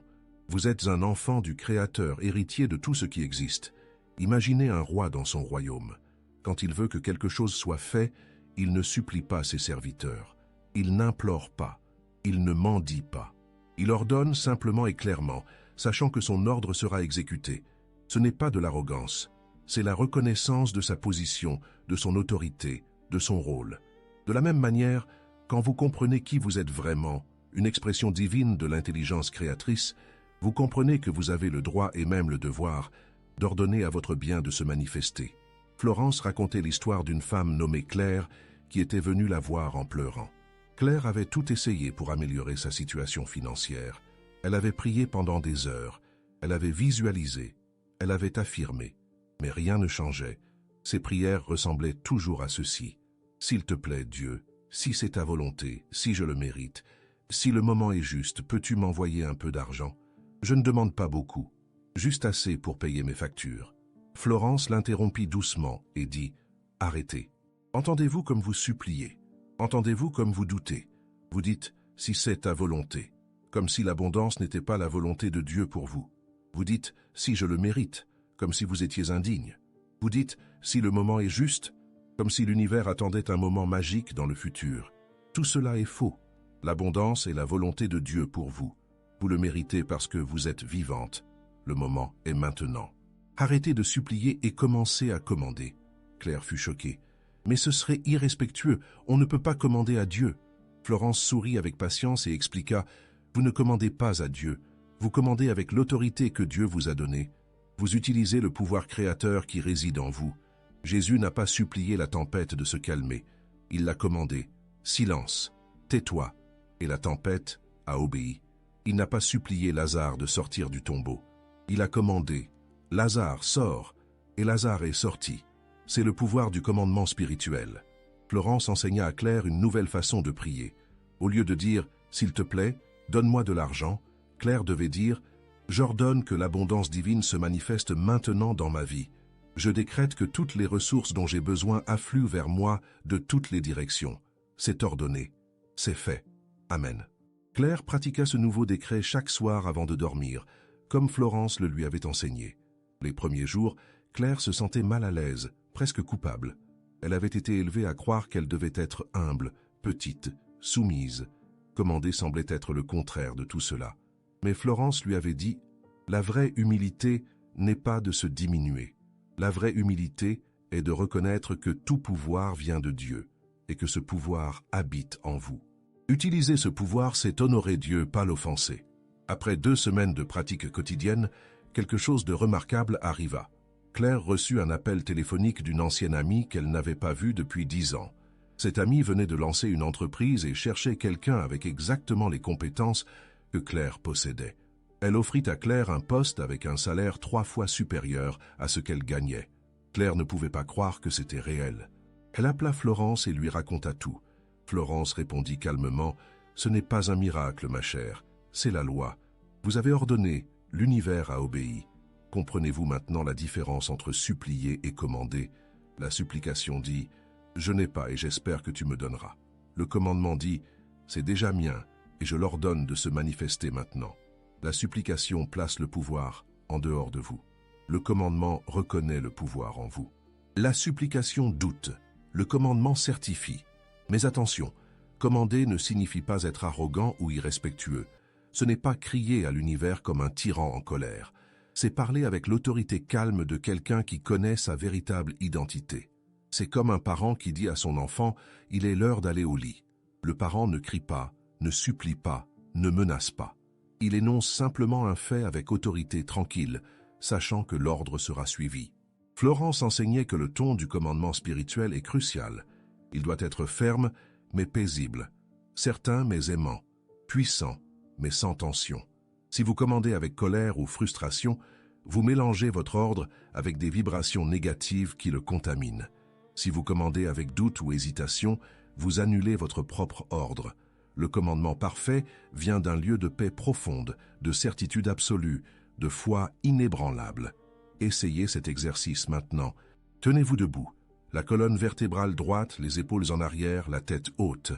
S1: Vous êtes un enfant du Créateur, héritier de tout ce qui existe. Imaginez un roi dans son royaume. Quand il veut que quelque chose soit fait, il ne supplie pas ses serviteurs. Il n'implore pas. Il ne mendie pas. Il ordonne simplement et clairement, sachant que son ordre sera exécuté. Ce n'est pas de l'arrogance, c'est la reconnaissance de sa position, de son autorité, de son rôle. De la même manière, quand vous comprenez qui vous êtes vraiment, une expression divine de l'intelligence créatrice, vous comprenez que vous avez le droit et même le devoir d'ordonner à votre bien de se manifester. Florence racontait l'histoire d'une femme nommée Claire qui était venue la voir en pleurant. Claire avait tout essayé pour améliorer sa situation financière. Elle avait prié pendant des heures, elle avait visualisé, elle avait affirmé, mais rien ne changeait. Ses prières ressemblaient toujours à ceci. « S'il te plaît, Dieu, si c'est ta volonté, si je le mérite, si le moment est juste, peux-tu m'envoyer un peu d'argent? Je ne demande pas beaucoup, juste assez pour payer mes factures. » Florence l'interrompit doucement et dit « Arrêtez. Entendez-vous comme vous suppliez. Entendez-vous comme vous doutez. Vous dites « si c'est ta volonté », comme si l'abondance n'était pas la volonté de Dieu pour vous. Vous dites « si je le mérite », comme si vous étiez indigne. Vous dites « si le moment est juste », comme si l'univers attendait un moment magique dans le futur. Tout cela est faux. L'abondance est la volonté de Dieu pour vous. Vous le méritez parce que vous êtes vivante. Le moment est maintenant. Arrêtez de supplier et commencez à commander. Claire fut choquée. Mais ce serait irrespectueux, on ne peut pas commander à Dieu. Florence sourit avec patience et expliqua « Vous ne commandez pas à Dieu, vous commandez avec l'autorité que Dieu vous a donnée. Vous utilisez le pouvoir créateur qui réside en vous. Jésus n'a pas supplié la tempête de se calmer. Il l'a commandé. Silence, tais-toi. Et la tempête a obéi. Il n'a pas supplié Lazare de sortir du tombeau. Il a commandé. Lazare, sort. Et Lazare est sorti. C'est le pouvoir du commandement spirituel. Florence enseigna à Claire une nouvelle façon de prier. Au lieu de dire « S'il te plaît, donne-moi de l'argent », Claire devait dire « J'ordonne que l'abondance divine se manifeste maintenant dans ma vie. Je décrète que toutes les ressources dont j'ai besoin affluent vers moi de toutes les directions. C'est ordonné. C'est fait. Amen. » Claire pratiqua ce nouveau décret chaque soir avant de dormir, comme Florence le lui avait enseigné. Les premiers jours, Claire se sentait mal à l'aise, presque coupable. Elle avait été élevée à croire qu'elle devait être humble, petite, soumise. Commander semblait être le contraire de tout cela. Mais Florence lui avait dit « La vraie humilité n'est pas de se diminuer. La vraie humilité est de reconnaître que tout pouvoir vient de Dieu et que ce pouvoir habite en vous. Utiliser ce pouvoir, c'est honorer Dieu, pas l'offenser. » Après 2 semaines de pratique quotidienne, quelque chose de remarquable arriva. Claire reçut un appel téléphonique d'une ancienne amie qu'elle n'avait pas vue depuis 10 ans. Cette amie venait de lancer une entreprise et cherchait quelqu'un avec exactement les compétences que Claire possédait. Elle offrit à Claire un poste avec un salaire 3 fois supérieur à ce qu'elle gagnait. Claire ne pouvait pas croire que c'était réel. Elle appela Florence et lui raconta tout. Florence répondit calmement « Ce n'est pas un miracle, ma chère, c'est la loi. Vous avez ordonné, l'univers a obéi. Comprenez-vous maintenant la différence entre supplier et commander? La supplication dit « Je n'ai pas et j'espère que tu me donneras. » Le commandement dit « C'est déjà mien et je l'ordonne de se manifester maintenant. » La supplication place le pouvoir en dehors de vous. Le commandement reconnaît le pouvoir en vous. La supplication doute, le commandement certifie. Mais attention, commander ne signifie pas être arrogant ou irrespectueux. Ce n'est pas crier à l'univers comme un tyran en colère. C'est parler avec l'autorité calme de quelqu'un qui connaît sa véritable identité. C'est comme un parent qui dit à son enfant « Il est l'heure d'aller au lit ». Le parent ne crie pas, ne supplie pas, ne menace pas. Il énonce simplement un fait avec autorité tranquille, sachant que l'ordre sera suivi. Florence enseignait que le ton du commandement spirituel est crucial. Il doit être ferme, mais paisible, certain mais aimant, puissant, mais sans tension. Si vous commandez avec colère ou frustration, vous mélangez votre ordre avec des vibrations négatives qui le contaminent. Si vous commandez avec doute ou hésitation, vous annulez votre propre ordre. Le commandement parfait vient d'un lieu de paix profonde, de certitude absolue, de foi inébranlable. Essayez cet exercice maintenant. Tenez-vous debout, la colonne vertébrale droite, les épaules en arrière, la tête haute.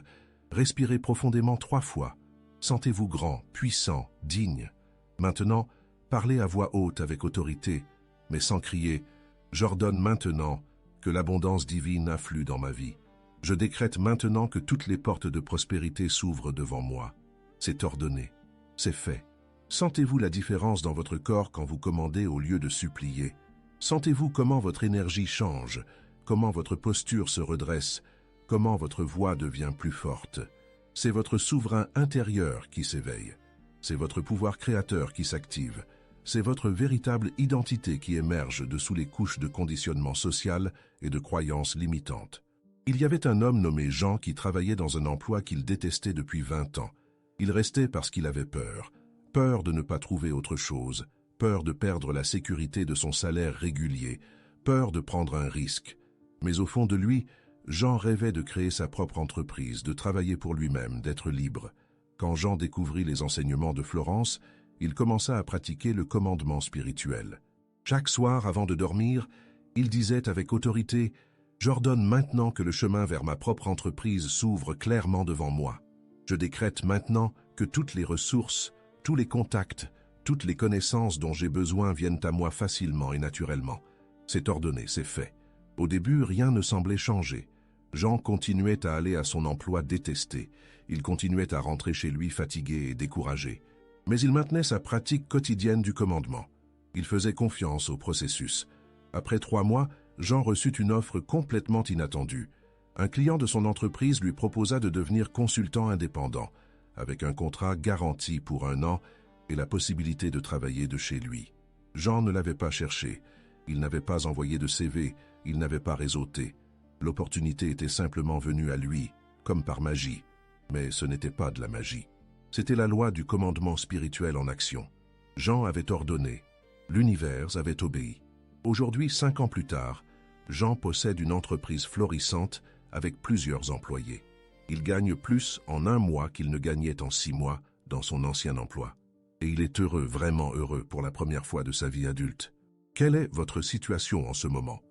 S1: Respirez profondément 3 fois. Sentez-vous grand, puissant, digne. Maintenant, parlez à voix haute avec autorité, mais sans crier « J'ordonne maintenant que l'abondance divine afflue dans ma vie. Je décrète maintenant que toutes les portes de prospérité s'ouvrent devant moi. C'est ordonné, c'est fait. » Sentez-vous la différence dans votre corps quand vous commandez au lieu de supplier? Sentez-vous comment votre énergie change, comment votre posture se redresse, comment votre voix devient plus forte. C'est votre souverain intérieur qui s'éveille. C'est votre pouvoir créateur qui s'active. C'est votre véritable identité qui émerge de sous les couches de conditionnement social et de croyances limitantes. Il y avait un homme nommé Jean qui travaillait dans un emploi qu'il détestait depuis 20 ans. Il restait parce qu'il avait peur. Peur de ne pas trouver autre chose, peur de perdre la sécurité de son salaire régulier, peur de prendre un risque. Mais au fond de lui, Jean rêvait de créer sa propre entreprise, de travailler pour lui-même, d'être libre. Quand Jean découvrit les enseignements de Florence, il commença à pratiquer le commandement spirituel. Chaque soir, avant de dormir, il disait avec autorité « J'ordonne maintenant que le chemin vers ma propre entreprise s'ouvre clairement devant moi. Je décrète maintenant que toutes les ressources, tous les contacts, toutes les connaissances dont j'ai besoin viennent à moi facilement et naturellement. C'est ordonné, c'est fait. » Au début, rien ne semblait changer. Jean continuait à aller à son emploi détesté. Il continuait à rentrer chez lui fatigué et découragé. Mais il maintenait sa pratique quotidienne du commandement. Il faisait confiance au processus. Après 3 mois, Jean reçut une offre complètement inattendue. Un client de son entreprise lui proposa de devenir consultant indépendant, avec un contrat garanti pour 1 an et la possibilité de travailler de chez lui. Jean ne l'avait pas cherché. Il n'avait pas envoyé de CV, il n'avait pas réseauté. L'opportunité était simplement venue à lui, comme par magie. Mais ce n'était pas de la magie. C'était la loi du commandement spirituel en action. Jean avait ordonné. L'univers avait obéi. Aujourd'hui, 5 ans plus tard, Jean possède une entreprise florissante avec plusieurs employés. Il gagne plus en 1 mois qu'il ne gagnait en 6 mois dans son ancien emploi. Et il est heureux, vraiment heureux, pour la première fois de sa vie adulte. Quelle est votre situation en ce moment?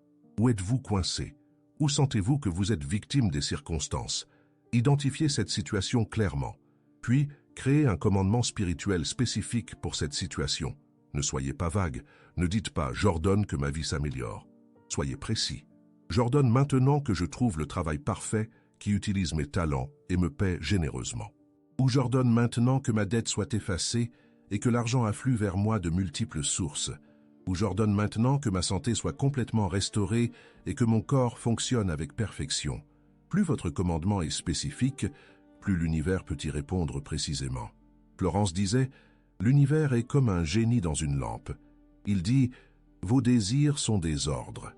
S1: Où êtes-vous coincé? Où sentez-vous que vous êtes victime des circonstances? Identifiez cette situation clairement. Puis, créez un commandement spirituel spécifique pour cette situation. Ne soyez pas vague. Ne dites pas « j'ordonne que ma vie s'améliore ». Soyez précis. J'ordonne maintenant que je trouve le travail parfait qui utilise mes talents et me paie généreusement. Ou j'ordonne maintenant que ma dette soit effacée et que l'argent afflue vers moi de multiples sources. Ou j'ordonne maintenant que ma santé soit complètement restaurée et que mon corps fonctionne avec perfection. Plus votre commandement est spécifique, plus l'univers peut y répondre précisément. Florence disait « L'univers est comme un génie dans une lampe. Il dit « Vos désirs sont des ordres.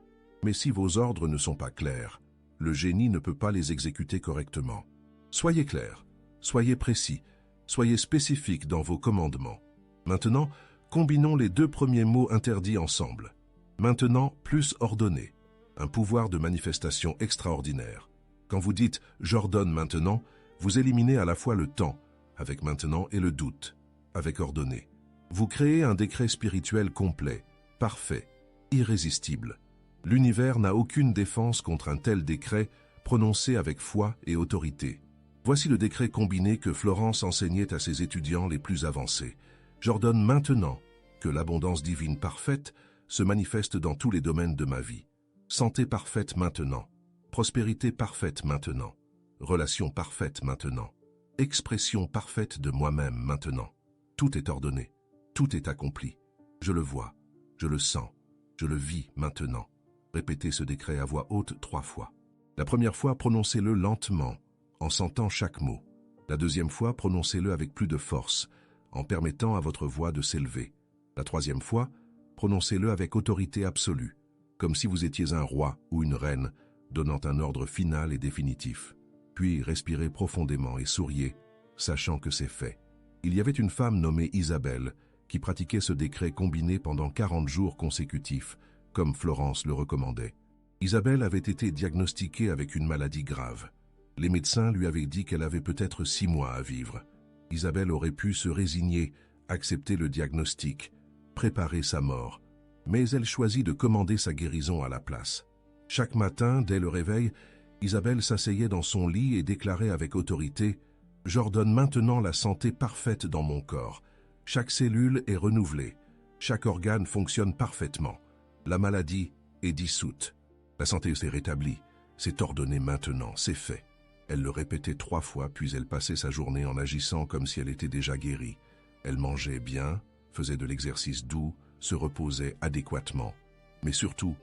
S1: Mais si vos ordres ne sont pas clairs, le génie ne peut pas les exécuter correctement. Soyez clair, soyez précis, soyez spécifique dans vos commandements. Maintenant, combinons les 2 premiers mots interdits ensemble. Maintenant, plus ordonné. Un pouvoir de manifestation extraordinaire. Quand vous dites « j'ordonne maintenant », vous éliminez à la fois le temps, avec maintenant, et le doute, avec ordonné. Vous créez un décret spirituel complet, parfait, irrésistible. L'univers n'a aucune défense contre un tel décret prononcé avec foi et autorité. Voici le décret combiné que Florence enseignait à ses étudiants les plus avancés. J'ordonne maintenant que l'abondance divine parfaite se manifeste dans tous les domaines de ma vie. Santé parfaite maintenant, prospérité parfaite maintenant, relation parfaite maintenant, expression parfaite de moi-même maintenant. Tout est ordonné, tout est accompli. Je le vois, je le sens, je le vis maintenant. Répétez ce décret à voix haute 3 fois. La première fois, prononcez-le lentement, en sentant chaque mot. La deuxième fois, prononcez-le avec plus de force, en permettant à votre voix de s'élever. La troisième fois, prononcez-le avec autorité absolue, comme si vous étiez un roi ou une reine, donnant un ordre final et définitif. Puis respirez profondément et souriez, sachant que c'est fait. Il y avait une femme nommée Isabelle qui pratiquait ce décret combiné pendant 40 jours consécutifs, comme Florence le recommandait. Isabelle avait été diagnostiquée avec une maladie grave. Les médecins lui avaient dit qu'elle avait peut-être 6 mois à vivre. Isabelle aurait pu se résigner, accepter le diagnostic, préparer sa mort, mais elle choisit de commander sa guérison à la place. Chaque matin, dès le réveil, Isabelle s'asseyait dans son lit et déclarait avec autorité « J'ordonne maintenant la santé parfaite dans mon corps. Chaque cellule est renouvelée. Chaque organe fonctionne parfaitement. La maladie est dissoute. La santé s'est rétablie. C'est ordonné maintenant, c'est fait. » Elle le répétait 3 fois, puis elle passait sa journée en agissant comme si elle était déjà guérie. Elle mangeait bien, faisait de l'exercice doux, se reposait adéquatement. Mais surtout,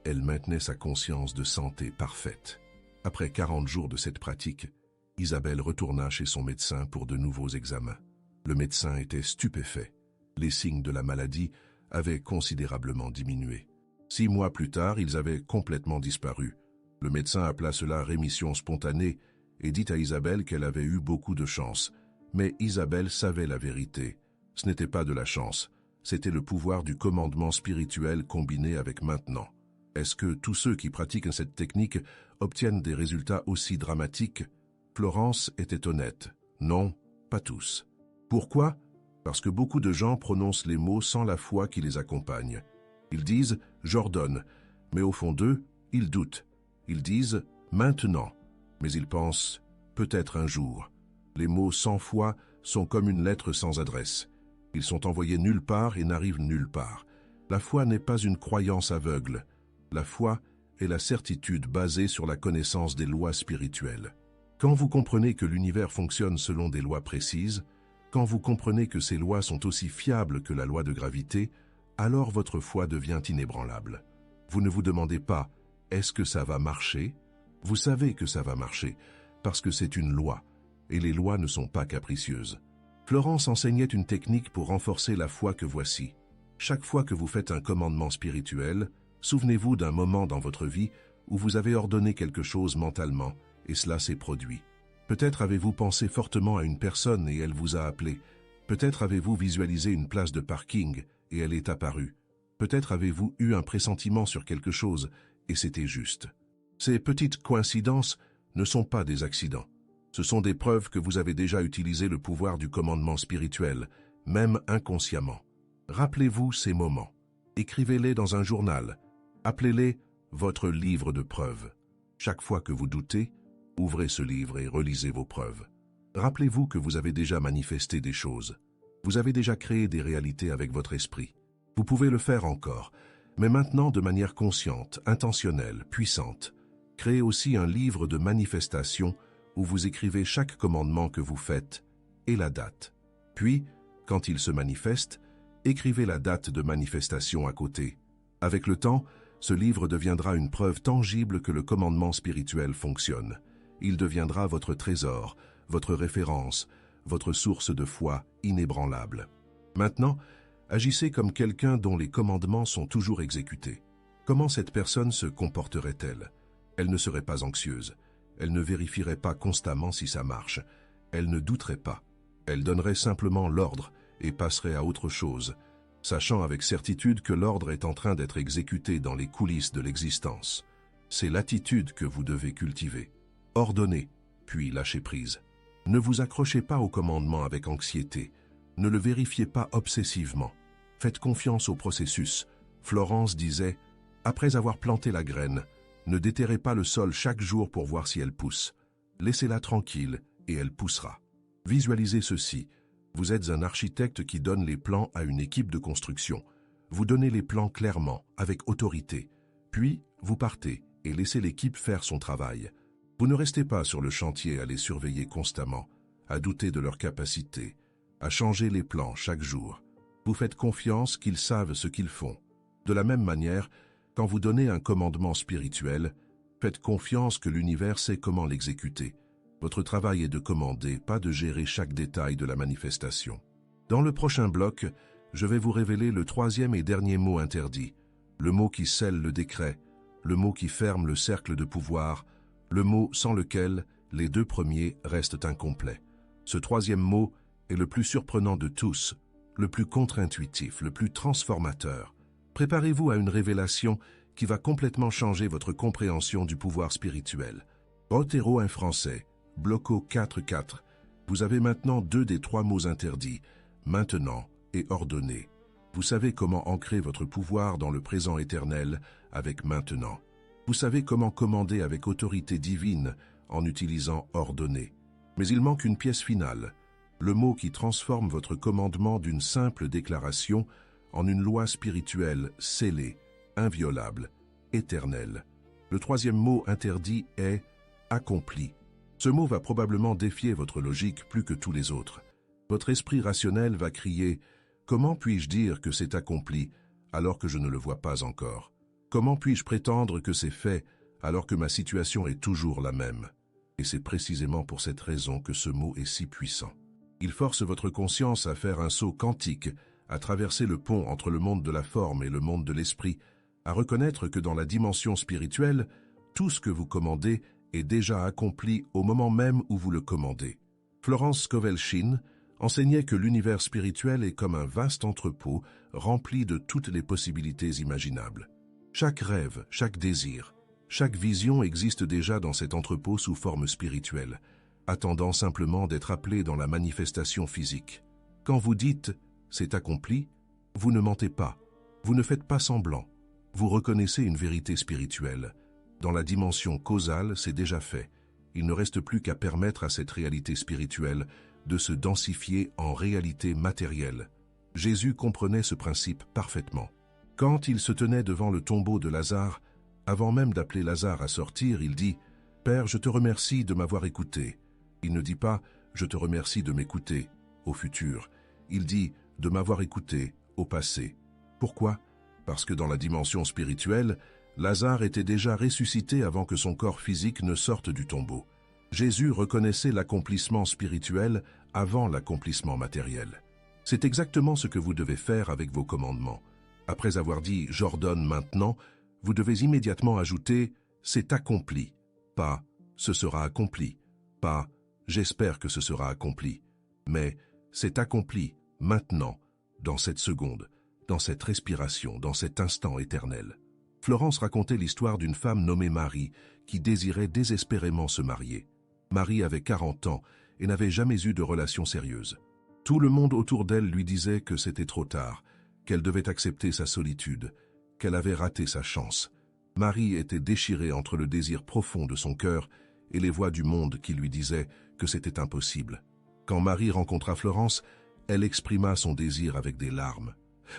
S1: elle maintenait sa conscience de santé parfaite. Après 40 jours de cette pratique, Isabelle retourna chez son médecin pour de nouveaux examens. Le médecin était stupéfait. Les signes de la maladie avaient considérablement diminué. 6 mois plus tard, ils avaient complètement disparu. Le médecin appela cela rémission spontanée et dit à Isabelle qu'elle avait eu beaucoup de chance. Mais Isabelle savait la vérité. Ce n'était pas de la chance, c'était le pouvoir du commandement spirituel combiné avec maintenant. Est-ce que tous ceux qui pratiquent cette technique obtiennent des résultats aussi dramatiques? Florence était honnête. Non, pas tous. Pourquoi? Parce que beaucoup de gens prononcent les mots sans la foi qui les accompagne. Ils disent « j'ordonne », mais au fond d'eux, ils doutent. Ils disent « maintenant », mais ils pensent « peut-être un jour ». Les mots sans foi sont comme une lettre sans adresse. Ils sont envoyés nulle part et n'arrivent nulle part. La foi n'est pas une croyance aveugle. La foi est la certitude basée sur la connaissance des lois spirituelles. Quand vous comprenez que l'univers fonctionne selon des lois précises, quand vous comprenez que ces lois sont aussi fiables que la loi de gravité, alors votre foi devient inébranlable. Vous ne vous demandez pas « est-ce que ça va marcher ?» Vous savez que ça va marcher, parce que c'est une loi, et les lois ne sont pas capricieuses. Florence enseignait une technique pour renforcer la foi que voici. Chaque fois que vous faites un commandement spirituel, souvenez-vous d'un moment dans votre vie où vous avez ordonné quelque chose mentalement, et cela s'est produit. Peut-être avez-vous pensé fortement à une personne et elle vous a appelé. Peut-être avez-vous visualisé une place de parking et elle est apparue. Peut-être avez-vous eu un pressentiment sur quelque chose et c'était juste. Ces petites coïncidences ne sont pas des accidents. Ce sont des preuves que vous avez déjà utilisé le pouvoir du commandement spirituel, même inconsciemment. Rappelez-vous ces moments. Écrivez-les dans un journal. Appelez-les votre livre de preuves. Chaque fois que vous doutez, ouvrez ce livre et relisez vos preuves. Rappelez-vous que vous avez déjà manifesté des choses. Vous avez déjà créé des réalités avec votre esprit. Vous pouvez le faire encore, mais maintenant de manière consciente, intentionnelle, puissante. Créez aussi un livre de manifestation où vous écrivez chaque commandement que vous faites et la date. Puis, quand il se manifeste, écrivez la date de manifestation à côté. Avec le temps, ce livre deviendra une preuve tangible que le commandement spirituel fonctionne. Il deviendra votre trésor, votre référence, votre source de foi inébranlable. Maintenant, agissez comme quelqu'un dont les commandements sont toujours exécutés. Comment cette personne se comporterait-elle? Elle ne serait pas anxieuse. Elle ne vérifierait pas constamment si ça marche. Elle ne douterait pas. Elle donnerait simplement l'ordre et passerait à autre chose, sachant avec certitude que l'ordre est en train d'être exécuté dans les coulisses de l'existence. C'est l'attitude que vous devez cultiver. Ordonnez, puis lâchez prise. Ne vous accrochez pas au commandement avec anxiété. Ne le vérifiez pas obsessivement. Faites confiance au processus. Florence disait « Après avoir planté la graine, ne déterrez pas le sol chaque jour pour voir si elle pousse. Laissez-la tranquille et elle poussera. » Visualisez ceci. Vous êtes un architecte qui donne les plans à une équipe de construction. Vous donnez les plans clairement, avec autorité. Puis, vous partez et laissez l'équipe faire son travail. Vous ne restez pas sur le chantier à les surveiller constamment, à douter de leur capacité, à changer les plans chaque jour. Vous faites confiance qu'ils savent ce qu'ils font. De la même manière, quand vous donnez un commandement spirituel, faites confiance que l'univers sait comment l'exécuter. Votre travail est de commander, pas de gérer chaque détail de la manifestation. Dans le prochain bloc, je vais vous révéler le troisième et dernier mot interdit, le mot qui scelle le décret, le mot qui ferme le cercle de pouvoir, le mot sans lequel les deux premiers restent incomplets. Ce troisième mot est le plus surprenant de tous, le plus contre-intuitif, le plus transformateur. Préparez-vous à une révélation qui va complètement changer votre compréhension du pouvoir spirituel. Otero en français, Bloco 4.4. Vous avez maintenant 2 des 3 mots interdits, maintenant et ordonné. Vous savez comment ancrer votre pouvoir dans le présent éternel avec maintenant. Vous savez comment commander avec autorité divine en utilisant ordonné. Mais il manque une pièce finale, le mot qui transforme votre commandement d'une simple déclaration en une loi spirituelle scellée, inviolable, éternelle. Le troisième mot interdit est « accompli ». Ce mot va probablement défier votre logique plus que tous les autres. Votre esprit rationnel va crier « Comment puis-je dire que c'est accompli alors que je ne le vois pas encore ?» Comment puis-je prétendre que c'est fait alors que ma situation est toujours la même? Et c'est précisément pour cette raison que ce mot est si puissant. Il force votre conscience à faire un saut quantique, à traverser le pont entre le monde de la forme et le monde de l'esprit, à reconnaître que dans la dimension spirituelle, tout ce que vous commandez est déjà accompli au moment même où vous le commandez. Florence Scovel Shinn enseignait que l'univers spirituel est comme un vaste entrepôt rempli de toutes les possibilités imaginables. Chaque rêve, chaque désir, chaque vision existe déjà dans cet entrepôt sous forme spirituelle, attendant simplement d'être appelé dans la manifestation physique. Quand vous dites « c'est accompli », vous ne mentez pas, vous ne faites pas semblant, vous reconnaissez une vérité spirituelle. Dans la dimension causale, c'est déjà fait. Il ne reste plus qu'à permettre à cette réalité spirituelle de se densifier en réalité matérielle. Jésus comprenait ce principe parfaitement. Quand il se tenait devant le tombeau de Lazare, avant même d'appeler Lazare à sortir, il dit « Père, je te remercie de m'avoir écouté ». Il ne dit pas « Je te remercie de m'écouter » au futur. Il dit « de m'avoir écouté » au passé. Pourquoi? Parce que dans la dimension spirituelle, Lazare était déjà ressuscité avant que son corps physique ne sorte du tombeau. Jésus reconnaissait l'accomplissement spirituel avant l'accomplissement matériel. C'est exactement ce que vous devez faire avec vos commandements. Après avoir dit « j'ordonne maintenant », vous devez immédiatement ajouter « c'est accompli », pas « ce sera accompli », pas « j'espère que ce sera accompli », mais « c'est accompli maintenant, dans cette seconde, dans cette respiration, dans cet instant éternel ». Florence racontait l'histoire d'une femme nommée Marie qui désirait désespérément se marier. Marie avait 40 ans et n'avait jamais eu de relation sérieuse. Tout le monde autour d'elle lui disait que c'était trop tard, qu'elle devait accepter sa solitude, qu'elle avait raté sa chance. Marie était déchirée entre le désir profond de son cœur et les voix du monde qui lui disaient que c'était impossible. Quand Marie rencontra Florence, elle exprima son désir avec des larmes.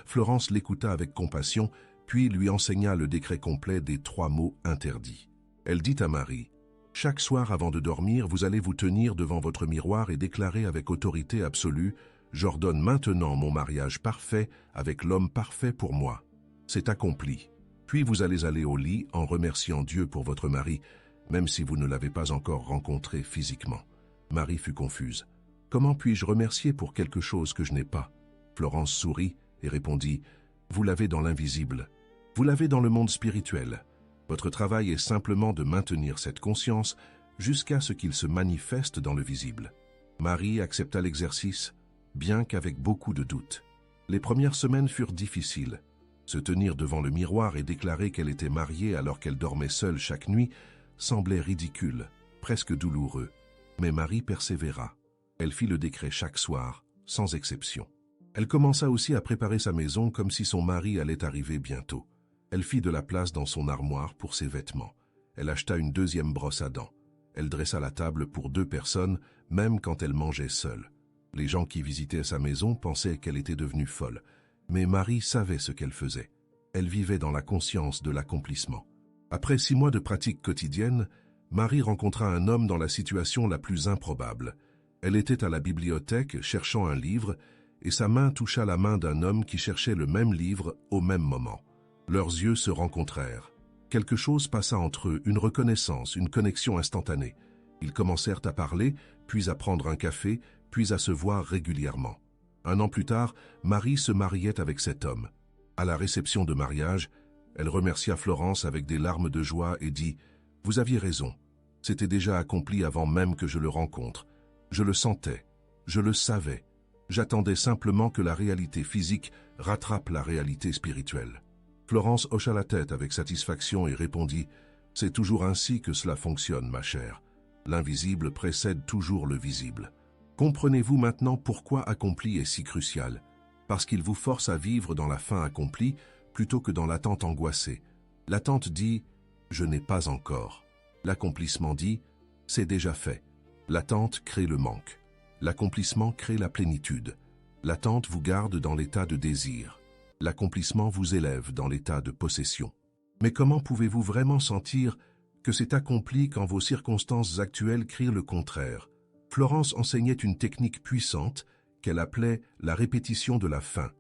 S1: Florence l'écouta avec compassion, puis lui enseigna le décret complet des 3 mots interdits. Elle dit à Marie, « Chaque soir avant de dormir, vous allez vous tenir devant votre miroir et déclarer avec autorité absolue « J'ordonne maintenant mon mariage parfait avec l'homme parfait pour moi. C'est accompli. » Puis vous allez aller au lit en remerciant Dieu pour votre mari, même si vous ne l'avez pas encore rencontré physiquement. Marie fut confuse. « Comment puis-je remercier pour quelque chose que je n'ai pas ?» Florence sourit et répondit, « Vous l'avez dans l'invisible. Vous l'avez dans le monde spirituel. Votre travail est simplement de maintenir cette conscience jusqu'à ce qu'il se manifeste dans le visible. » Marie accepta l'exercice, bien qu'avec beaucoup de doutes. Les premières semaines furent difficiles. Se tenir devant le miroir et déclarer qu'elle était mariée alors qu'elle dormait seule chaque nuit semblait ridicule, presque douloureux. Mais Marie persévéra. Elle fit le décret chaque soir, sans exception. Elle commença aussi à préparer sa maison comme si son mari allait arriver bientôt. Elle fit de la place dans son armoire pour ses vêtements. Elle acheta une 2e brosse à dents. Elle dressa la table pour 2 personnes, même quand elle mangeait seule. Les gens qui visitaient sa maison pensaient qu'elle était devenue folle. Mais Marie savait ce qu'elle faisait. Elle vivait dans la conscience de l'accomplissement. Après 6 mois de pratique quotidienne, Marie rencontra un homme dans la situation la plus improbable. Elle était à la bibliothèque cherchant un livre et sa main toucha la main d'un homme qui cherchait le même livre au même moment. Leurs yeux se rencontrèrent. Quelque chose passa entre eux, une reconnaissance, une connexion instantanée. Ils commencèrent à parler, puis à prendre un café, puis à se voir régulièrement. 1 an plus tard, Marie se mariait avec cet homme. À la réception de mariage, elle remercia Florence avec des larmes de joie et dit « Vous aviez raison, c'était déjà accompli avant même que je le rencontre. Je le sentais, je le savais. J'attendais simplement que la réalité physique rattrape la réalité spirituelle. » Florence hocha la tête avec satisfaction et répondit « C'est toujours ainsi que cela fonctionne, ma chère. L'invisible précède toujours le visible. » Comprenez-vous maintenant pourquoi accompli est si crucial? Parce qu'il vous force à vivre dans la fin accomplie plutôt que dans l'attente angoissée. L'attente dit « je n'ai pas encore ». L'accomplissement dit « c'est déjà fait ». L'attente crée le manque. L'accomplissement crée la plénitude. L'attente vous garde dans l'état de désir. L'accomplissement vous élève dans l'état de possession. Mais comment pouvez-vous vraiment sentir que c'est accompli quand vos circonstances actuelles crient le contraire? Florence enseignait une technique puissante qu'elle appelait la répétition de la fin.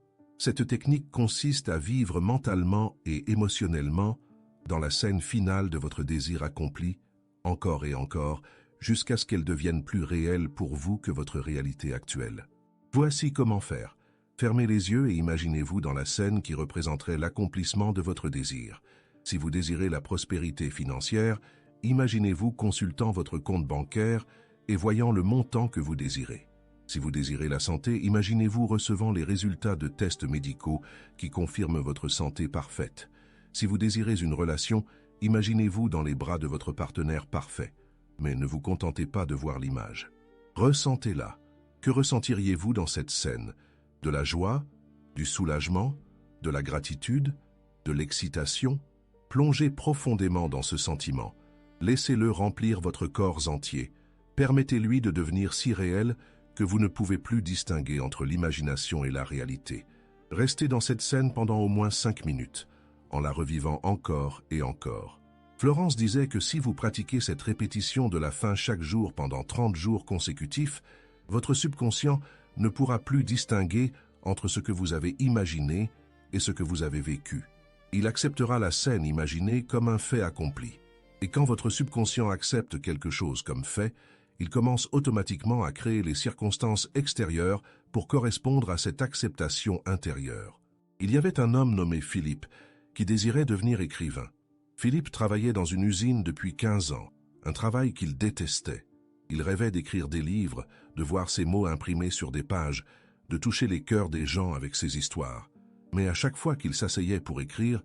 S1: Cette technique consiste à vivre mentalement et émotionnellement dans la scène finale de votre désir accompli, encore et encore, jusqu'à ce qu'elle devienne plus réelle pour vous que votre réalité actuelle. Voici comment faire. Fermez les yeux et imaginez-vous dans la scène qui représenterait l'accomplissement de votre désir. Si vous désirez la prospérité financière, imaginez-vous consultant votre compte bancaire et voyant le montant que vous désirez. Si vous désirez la santé, imaginez-vous recevant les résultats de tests médicaux qui confirment votre santé parfaite. Si vous désirez une relation, imaginez-vous dans les bras de votre partenaire parfait. Mais ne vous contentez pas de voir l'image. Ressentez-la. Que ressentiriez-vous dans cette scène? De la joie, du soulagement, de la gratitude, de l'excitation? Plongez profondément dans ce sentiment. Laissez-le remplir votre corps entier. Permettez-lui de devenir si réel que vous ne pouvez plus distinguer entre l'imagination et la réalité. Restez dans cette scène pendant au moins 5 minutes, en la revivant encore et encore. Florence disait que si vous pratiquez cette répétition de la fin chaque jour pendant 30 jours consécutifs, votre subconscient ne pourra plus distinguer entre ce que vous avez imaginé et ce que vous avez vécu. Il acceptera la scène imaginée comme un fait accompli. Et quand votre subconscient accepte quelque chose comme fait, il commence automatiquement à créer les circonstances extérieures pour correspondre à cette acceptation intérieure. Il y avait un homme nommé Philippe qui désirait devenir écrivain. Philippe travaillait dans une usine depuis 15 ans, un travail qu'il détestait. Il rêvait d'écrire des livres, de voir ses mots imprimés sur des pages, de toucher les cœurs des gens avec ses histoires. Mais à chaque fois qu'il s'asseyait pour écrire,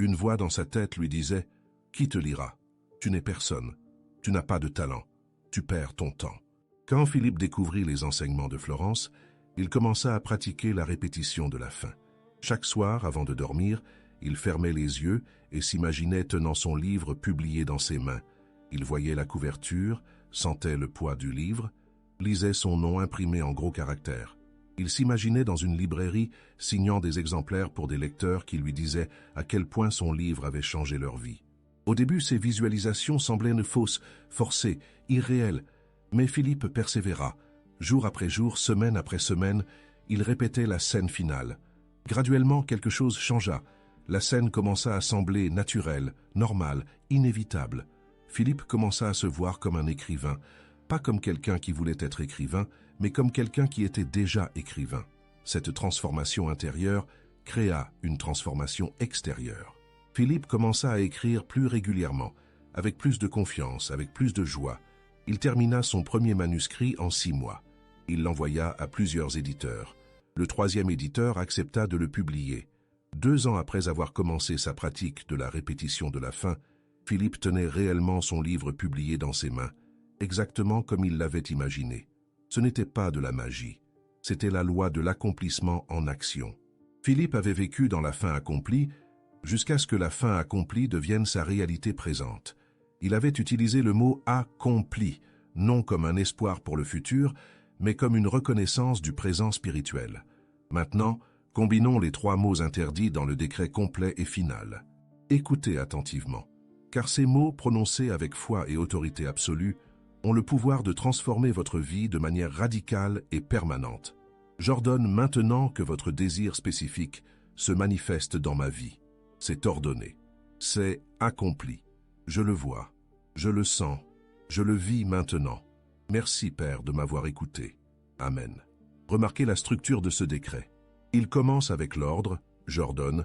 S1: une voix dans sa tête lui disait « Qui te lira? Tu n'es personne. Tu n'as pas de talent. Tu perds ton temps. » Quand Philippe découvrit les enseignements de Florence, il commença à pratiquer la répétition de la fin. Chaque soir, avant de dormir, il fermait les yeux et s'imaginait tenant son livre publié dans ses mains. Il voyait la couverture, sentait le poids du livre, lisait son nom imprimé en gros caractères. Il s'imaginait dans une librairie signant des exemplaires pour des lecteurs qui lui disaient à quel point son livre avait changé leur vie. Au début, ces visualisations semblaient une fausse, forcées, irréelles, mais Philippe persévéra. Jour après jour, semaine après semaine, il répétait la scène finale. Graduellement, quelque chose changea. La scène commença à sembler naturelle, normale, inévitable. Philippe commença à se voir comme un écrivain, pas comme quelqu'un qui voulait être écrivain, mais comme quelqu'un qui était déjà écrivain. Cette transformation intérieure créa une transformation extérieure. Philippe commença à écrire plus régulièrement, avec plus de confiance, avec plus de joie. Il termina son premier manuscrit en 6 mois. Il l'envoya à plusieurs éditeurs. Le 3e éditeur accepta de le publier. 2 ans après avoir commencé sa pratique de la répétition de la fin, Philippe tenait réellement son livre publié dans ses mains, exactement comme il l'avait imaginé. Ce n'était pas de la magie, c'était la loi de l'accomplissement en action. Philippe avait vécu dans la fin accomplie jusqu'à ce que la fin accomplie devienne sa réalité présente. Il avait utilisé le mot « accompli », non comme un espoir pour le futur, mais comme une reconnaissance du présent spirituel. Maintenant, combinons les 3 mots interdits dans le décret complet et final. Écoutez attentivement, car ces mots prononcés avec foi et autorité absolue ont le pouvoir de transformer votre vie de manière radicale et permanente. J'ordonne maintenant que votre désir spécifique se manifeste dans ma vie. C'est ordonné. C'est accompli. Je le vois. Je le sens. Je le vis maintenant. Merci, Père, de m'avoir écouté. Amen. Remarquez la structure de ce décret. Il commence avec l'ordre, j'ordonne,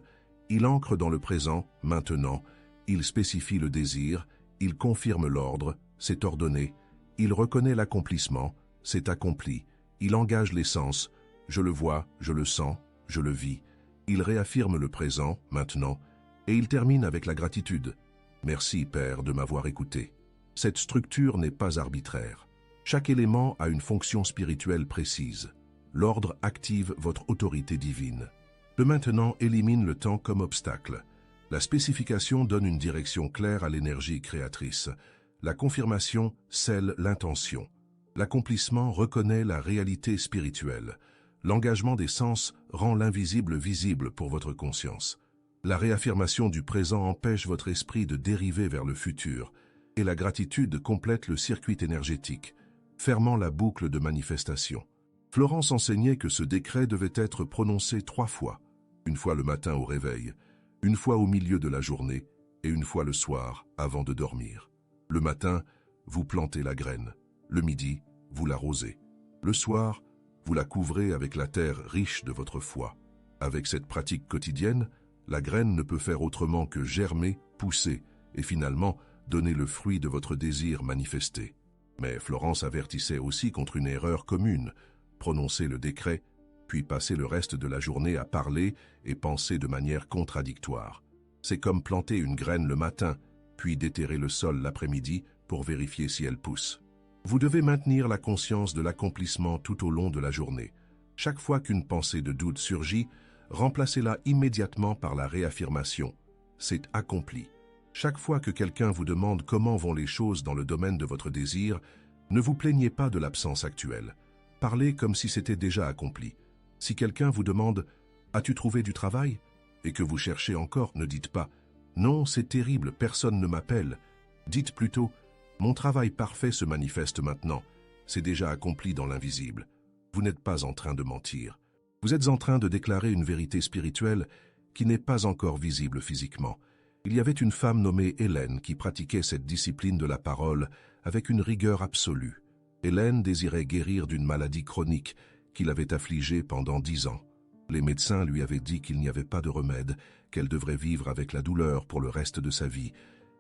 S1: il ancre dans le présent, maintenant, il spécifie le désir, il confirme l'ordre, c'est ordonné, il reconnaît l'accomplissement, c'est accompli, il engage les sens, je le vois, je le sens, je le vis, il réaffirme le présent, maintenant, et il termine avec la gratitude. Merci, Père, de m'avoir écouté. Cette structure n'est pas arbitraire. Chaque élément a une fonction spirituelle précise. L'ordre active votre autorité divine. Le maintenant élimine le temps comme obstacle. La spécification donne une direction claire à l'énergie créatrice. La confirmation scelle l'intention. L'accomplissement reconnaît la réalité spirituelle. L'engagement des sens rend l'invisible visible pour votre conscience. La réaffirmation du présent empêche votre esprit de dériver vers le futur. Et la gratitude complète le circuit énergétique, fermant la boucle de manifestation. Florence enseignait que ce décret devait être prononcé 3 fois. Une fois le matin au réveil, une fois au milieu de la journée et une fois le soir avant de dormir. Le matin, vous plantez la graine. Le midi, vous l'arrosez. Le soir, vous la couvrez avec la terre riche de votre foi. Avec cette pratique quotidienne, la graine ne peut faire autrement que germer, pousser et finalement donner le fruit de votre désir manifesté. Mais Florence avertissait aussi contre une erreur commune, prononcer le décret, puis passer le reste de la journée à parler et penser de manière contradictoire. C'est comme planter une graine le matin, puis déterrer le sol l'après-midi pour vérifier si elle pousse. Vous devez maintenir la conscience de l'accomplissement tout au long de la journée. Chaque fois qu'une pensée de doute surgit, remplacez-la immédiatement par la réaffirmation. C'est accompli. Chaque fois que quelqu'un vous demande comment vont les choses dans le domaine de votre désir, ne vous plaignez pas de l'absence actuelle. Parlez comme si c'était déjà accompli. Si quelqu'un vous demande « As-tu trouvé du travail ?» et que vous cherchez encore, ne dites pas « Non, c'est terrible, personne ne m'appelle ». Dites plutôt « Mon travail parfait se manifeste maintenant. C'est déjà accompli dans l'invisible. » Vous n'êtes pas en train de mentir. Vous êtes en train de déclarer une vérité spirituelle qui n'est pas encore visible physiquement. Il y avait une femme nommée Hélène qui pratiquait cette discipline de la parole avec une rigueur absolue. Hélène désirait guérir d'une maladie chronique qui l'avait affligée pendant 10 ans. Les médecins lui avaient dit qu'il n'y avait pas de remède, qu'elle devrait vivre avec la douleur pour le reste de sa vie,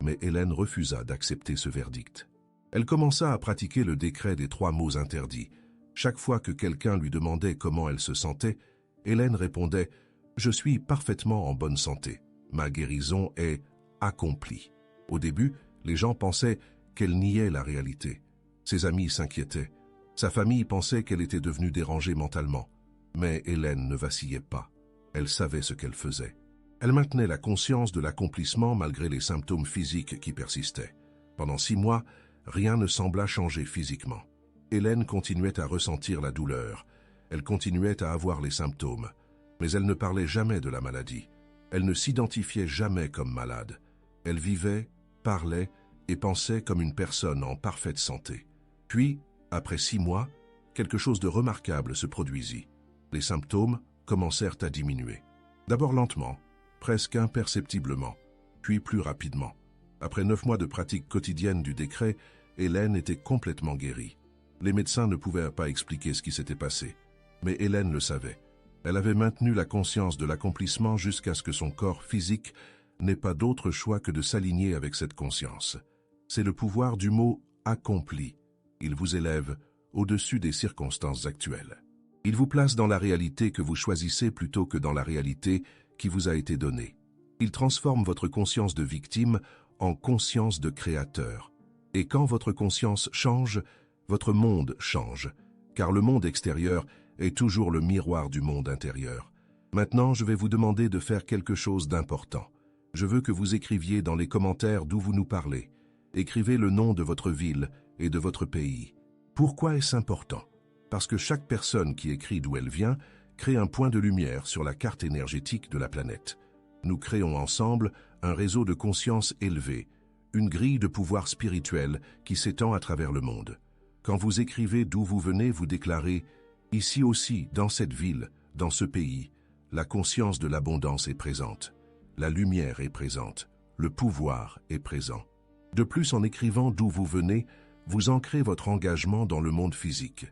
S1: mais Hélène refusa d'accepter ce verdict. Elle commença à pratiquer le décret des 3 mots interdits. Chaque fois que quelqu'un lui demandait comment elle se sentait, Hélène répondait « Je suis parfaitement en bonne santé. Ma guérison est accomplie. » Au début, les gens pensaient qu'elle niait la réalité. Ses amis s'inquiétaient. Sa famille pensait qu'elle était devenue dérangée mentalement. Mais Hélène ne vacillait pas. Elle savait ce qu'elle faisait. Elle maintenait la conscience de l'accomplissement malgré les symptômes physiques qui persistaient. Pendant 6 mois, rien ne sembla changer physiquement. Hélène continuait à ressentir la douleur. Elle continuait à avoir les symptômes. Mais elle ne parlait jamais de la maladie. Elle ne s'identifiait jamais comme malade. Elle vivait, parlait et pensait comme une personne en parfaite santé. Puis, après 6 mois, quelque chose de remarquable se produisit. Les symptômes commencèrent à diminuer. D'abord lentement, presque imperceptiblement, puis plus rapidement. Après 9 mois de pratique quotidienne du décret, Hélène était complètement guérie. Les médecins ne pouvaient pas expliquer ce qui s'était passé. Mais Hélène le savait. Elle avait maintenu la conscience de l'accomplissement jusqu'à ce que son corps physique n'ait pas d'autre choix que de s'aligner avec cette conscience. C'est le pouvoir du mot « accompli ». Il vous élève au-dessus des circonstances actuelles. Il vous place dans la réalité que vous choisissez plutôt que dans la réalité qui vous a été donnée. Il transforme votre conscience de victime en conscience de créateur. Et quand votre conscience change, votre monde change, car le monde extérieur est toujours le miroir du monde intérieur. Maintenant, je vais vous demander de faire quelque chose d'important. Je veux que vous écriviez dans les commentaires d'où vous nous parlez. Écrivez le nom de votre ville et de votre pays. Pourquoi est-ce important? Parce que chaque personne qui écrit d'où elle vient crée un point de lumière sur la carte énergétique de la planète. Nous créons ensemble un réseau de conscience élevé, une grille de pouvoir spirituel qui s'étend à travers le monde. Quand vous écrivez d'où vous venez, vous déclarez « Ici aussi, dans cette ville, dans ce pays, la conscience de l'abondance est présente. La lumière est présente. Le pouvoir est présent. » De plus, en écrivant d'où vous venez, vous ancrez votre engagement dans le monde physique.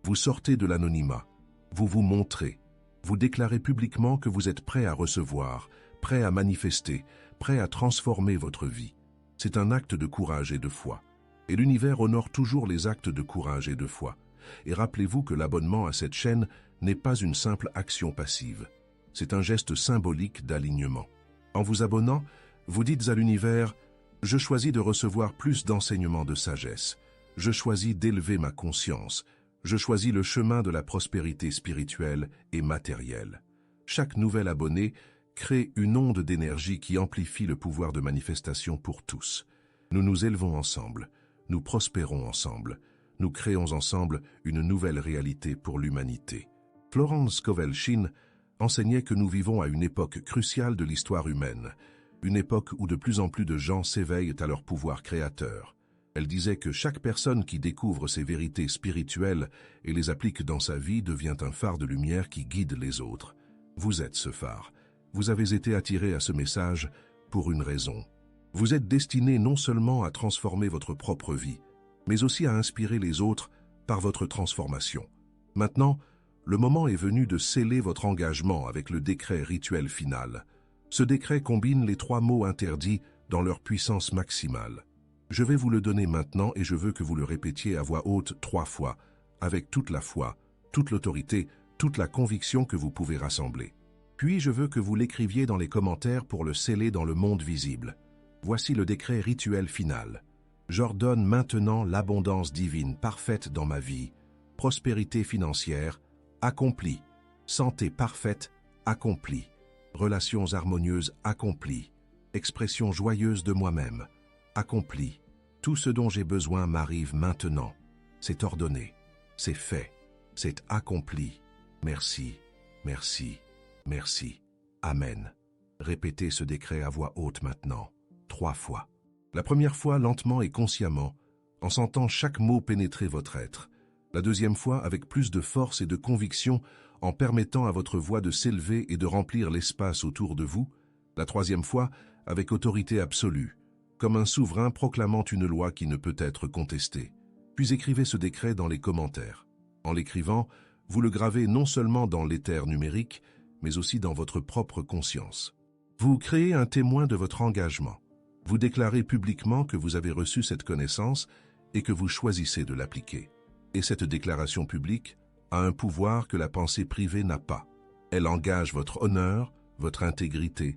S1: Vous sortez de l'anonymat. Vous vous montrez. Vous déclarez publiquement que vous êtes prêt à recevoir, prêt à manifester, prêt à transformer votre vie. C'est un acte de courage et de foi. Et l'univers honore toujours les actes de courage et de foi. Et rappelez-vous que l'abonnement à cette chaîne n'est pas une simple action passive. C'est un geste symbolique d'alignement. En vous abonnant, vous dites à l'univers « Je choisis de recevoir plus d'enseignements de sagesse. Je choisis d'élever ma conscience. Je choisis le chemin de la prospérité spirituelle et matérielle. » Chaque nouvel abonné crée une onde d'énergie qui amplifie le pouvoir de manifestation pour tous. Nous nous élevons ensemble. Nous prospérons ensemble. Nous créons ensemble une nouvelle réalité pour l'humanité. Florence Scovel Shinn enseignait que nous vivons à une époque cruciale de l'histoire humaine, une époque où de plus en plus de gens s'éveillent à leur pouvoir créateur. Elle disait que chaque personne qui découvre ces vérités spirituelles et les applique dans sa vie devient un phare de lumière qui guide les autres. Vous êtes ce phare. vous avez été attiré à ce message pour une raison. Vous êtes destiné non seulement à transformer votre propre vie, mais aussi à inspirer les autres par votre transformation. Maintenant, le moment est venu de sceller votre engagement avec le décret rituel final. Ce décret combine les 3 mots interdits dans leur puissance maximale. Je vais vous le donner maintenant et je veux que vous le répétiez à voix haute 3 fois, avec toute la foi, toute l'autorité, toute la conviction que vous pouvez rassembler. Puis je veux que vous l'écriviez dans les commentaires pour le sceller dans le monde visible. Voici le décret rituel final. J'ordonne maintenant l'abondance divine parfaite dans ma vie, prospérité financière, accomplie, santé parfaite, accomplie, relations harmonieuses accomplies, expression joyeuse de moi-même, accomplie. Tout ce dont j'ai besoin m'arrive maintenant. C'est ordonné, c'est fait, c'est accompli. Merci, merci, merci. Amen. Répétez ce décret à voix haute maintenant, 3 fois. La première fois lentement et consciemment, en sentant chaque mot pénétrer votre être. La deuxième fois avec plus de force et de conviction, en permettant à votre voix de s'élever et de remplir l'espace autour de vous. La troisième fois avec autorité absolue, comme un souverain proclamant une loi qui ne peut être contestée. Puis écrivez ce décret dans les commentaires. En l'écrivant, vous le gravez non seulement dans l'éther numérique, mais aussi dans votre propre conscience. Vous créez un témoin de votre engagement. Vous déclarez publiquement que vous avez reçu cette connaissance et que vous choisissez de l'appliquer. Et cette déclaration publique a un pouvoir que la pensée privée n'a pas. Elle engage votre honneur, votre intégrité,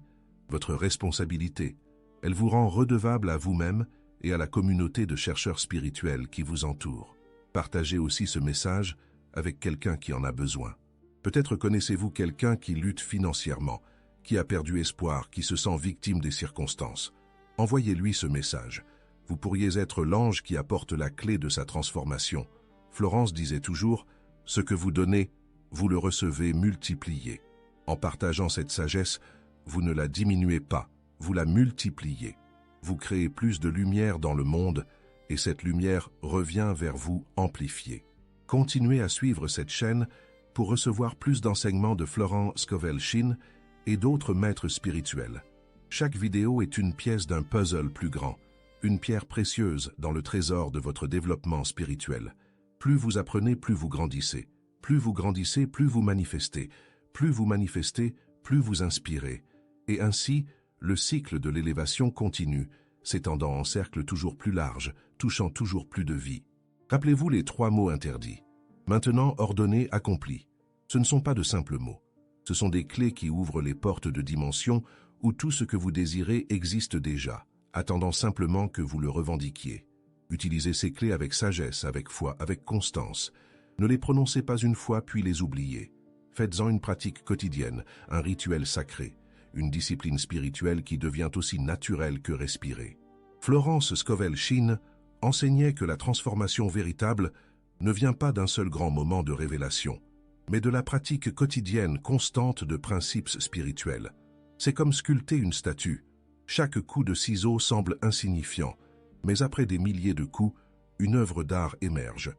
S1: votre responsabilité. Elle vous rend redevable à vous-même et à la communauté de chercheurs spirituels qui vous entourent. Partagez aussi ce message avec quelqu'un qui en a besoin. Peut-être connaissez-vous quelqu'un qui lutte financièrement, qui a perdu espoir, qui se sent victime des circonstances. Envoyez-lui ce message. Vous pourriez être l'ange qui apporte la clé de sa transformation. Florence disait toujours, « Ce que vous donnez, vous le recevez multiplié. » En partageant cette sagesse, vous ne la diminuez pas, vous la multipliez. Vous créez plus de lumière dans le monde et cette lumière revient vers vous amplifiée. Continuez à suivre cette chaîne pour recevoir plus d'enseignements de Florence Scovel Shinn et d'autres maîtres spirituels. Chaque vidéo est une pièce d'un puzzle plus grand, une pierre précieuse dans le trésor de votre développement spirituel. Plus vous apprenez, plus vous grandissez. Plus vous grandissez, plus vous manifestez. Plus vous manifestez, plus vous inspirez. Et ainsi, le cycle de l'élévation continue, s'étendant en cercle toujours plus large, touchant toujours plus de vie. Rappelez-vous les 3 mots interdits. Maintenant, ordonné, accompli. Ce ne sont pas de simples mots. Ce sont des clés qui ouvrent les portes de dimensions où tout ce que vous désirez existe déjà, attendant simplement que vous le revendiquiez. Utilisez ces clés avec sagesse, avec foi, avec constance. Ne les prononcez pas une fois puis les oubliez. Faites-en une pratique quotidienne, un rituel sacré, une discipline spirituelle qui devient aussi naturelle que respirer. Florence Scovel Shinn enseignait que la transformation véritable ne vient pas d'un seul grand moment de révélation, mais de la pratique quotidienne constante de principes spirituels. C'est comme sculpter une statue. Chaque coup de ciseau semble insignifiant, mais après des milliers de coups, une œuvre d'art émerge.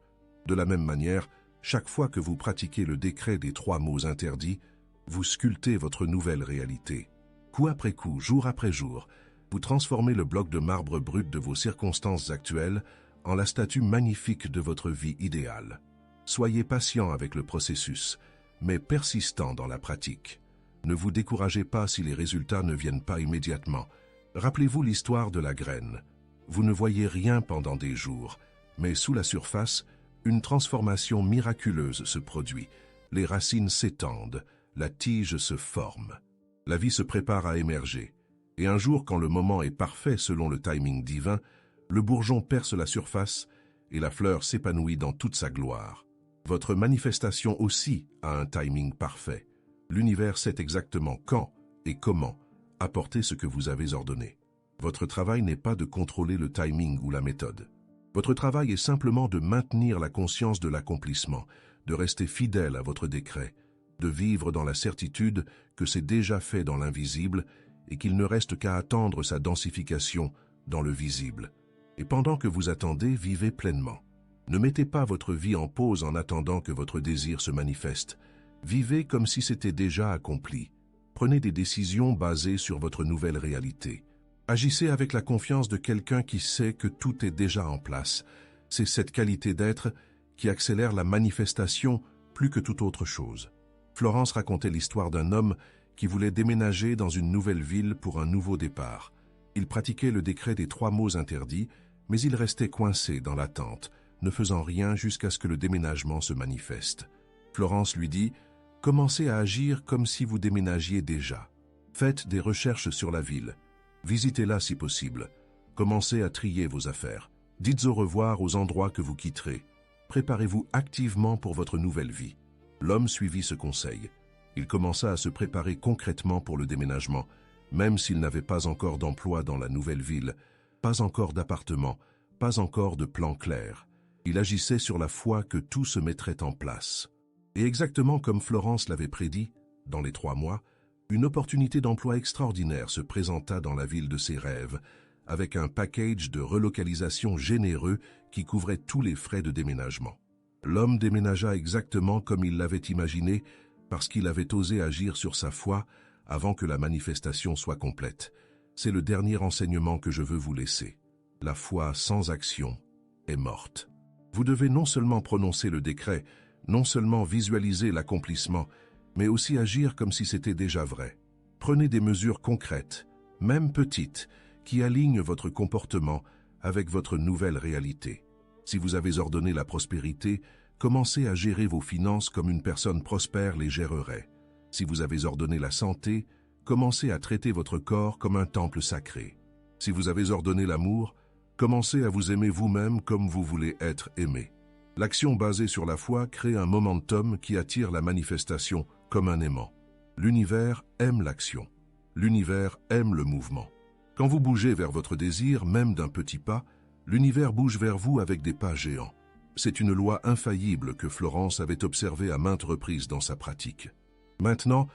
S1: De la même manière, chaque fois que vous pratiquez le décret des 3 mots interdits, vous sculptez votre nouvelle réalité. Coup après coup, jour après jour, vous transformez le bloc de marbre brut de vos circonstances actuelles en la statue magnifique de votre vie idéale. Soyez patient avec le processus, mais persistant dans la pratique. Ne vous découragez pas si les résultats ne viennent pas immédiatement. Rappelez-vous l'histoire de la graine. Vous ne voyez rien pendant des jours, mais sous la surface, une transformation miraculeuse se produit. Les racines s'étendent, la tige se forme. La vie se prépare à émerger. Et un jour, quand le moment est parfait selon le timing divin, le bourgeon perce la surface et la fleur s'épanouit dans toute sa gloire. Votre manifestation aussi a un timing parfait. L'univers sait exactement quand et comment apporter ce que vous avez ordonné. Votre travail n'est pas de contrôler le timing ou la méthode. Votre travail est simplement de maintenir la conscience de l'accomplissement, de rester fidèle à votre décret, de vivre dans la certitude que c'est déjà fait dans l'invisible et qu'il ne reste qu'à attendre sa densification dans le visible. Et pendant que vous attendez, vivez pleinement. Ne mettez pas votre vie en pause en attendant que votre désir se manifeste. Vivez comme si c'était déjà accompli. Prenez des décisions basées sur votre nouvelle réalité. Agissez avec la confiance de quelqu'un qui sait que tout est déjà en place. C'est cette qualité d'être qui accélère la manifestation plus que toute autre chose. Florence racontait l'histoire d'un homme qui voulait déménager dans une nouvelle ville pour un nouveau départ. Il pratiquait le décret des 3 mots interdits, mais il restait coincé dans l'attente, ne faisant rien jusqu'à ce que le déménagement se manifeste. Florence lui dit « Commencez à agir comme si vous déménagiez déjà. Faites des recherches sur la ville. Visitez-la si possible. Commencez à trier vos affaires. Dites au revoir aux endroits que vous quitterez. Préparez-vous activement pour votre nouvelle vie. » L'homme suivit ce conseil. Il commença à se préparer concrètement pour le déménagement, même s'il n'avait pas encore d'emploi dans la nouvelle ville, pas encore d'appartement, pas encore de plan clair. Il agissait sur la foi que tout se mettrait en place. Et exactement comme Florence l'avait prédit, dans les 3 mois, une opportunité d'emploi extraordinaire se présenta dans la ville de ses rêves, avec un package de relocalisation généreux qui couvrait tous les frais de déménagement. L'homme déménagea exactement comme il l'avait imaginé parce qu'il avait osé agir sur sa foi avant que la manifestation soit complète. C'est le dernier enseignement que je veux vous laisser. La foi sans action est morte. Vous devez non seulement prononcer le décret, non seulement visualiser l'accomplissement, mais aussi agir comme si c'était déjà vrai. Prenez des mesures concrètes, même petites, qui alignent votre comportement avec votre nouvelle réalité. Si vous avez ordonné la prospérité, commencez à gérer vos finances comme une personne prospère les gérerait. Si vous avez ordonné la santé, commencez à traiter votre corps comme un temple sacré. Si vous avez ordonné l'amour, commencez à vous aimer vous-même comme vous voulez être aimé. L'action basée sur la foi crée un momentum qui attire la manifestation comme un aimant. L'univers aime l'action. L'univers aime le mouvement. Quand vous bougez vers votre désir, même d'un petit pas, l'univers bouge vers vous avec des pas géants. C'est une loi infaillible que Florence avait observée à maintes reprises dans sa pratique. Maintenant,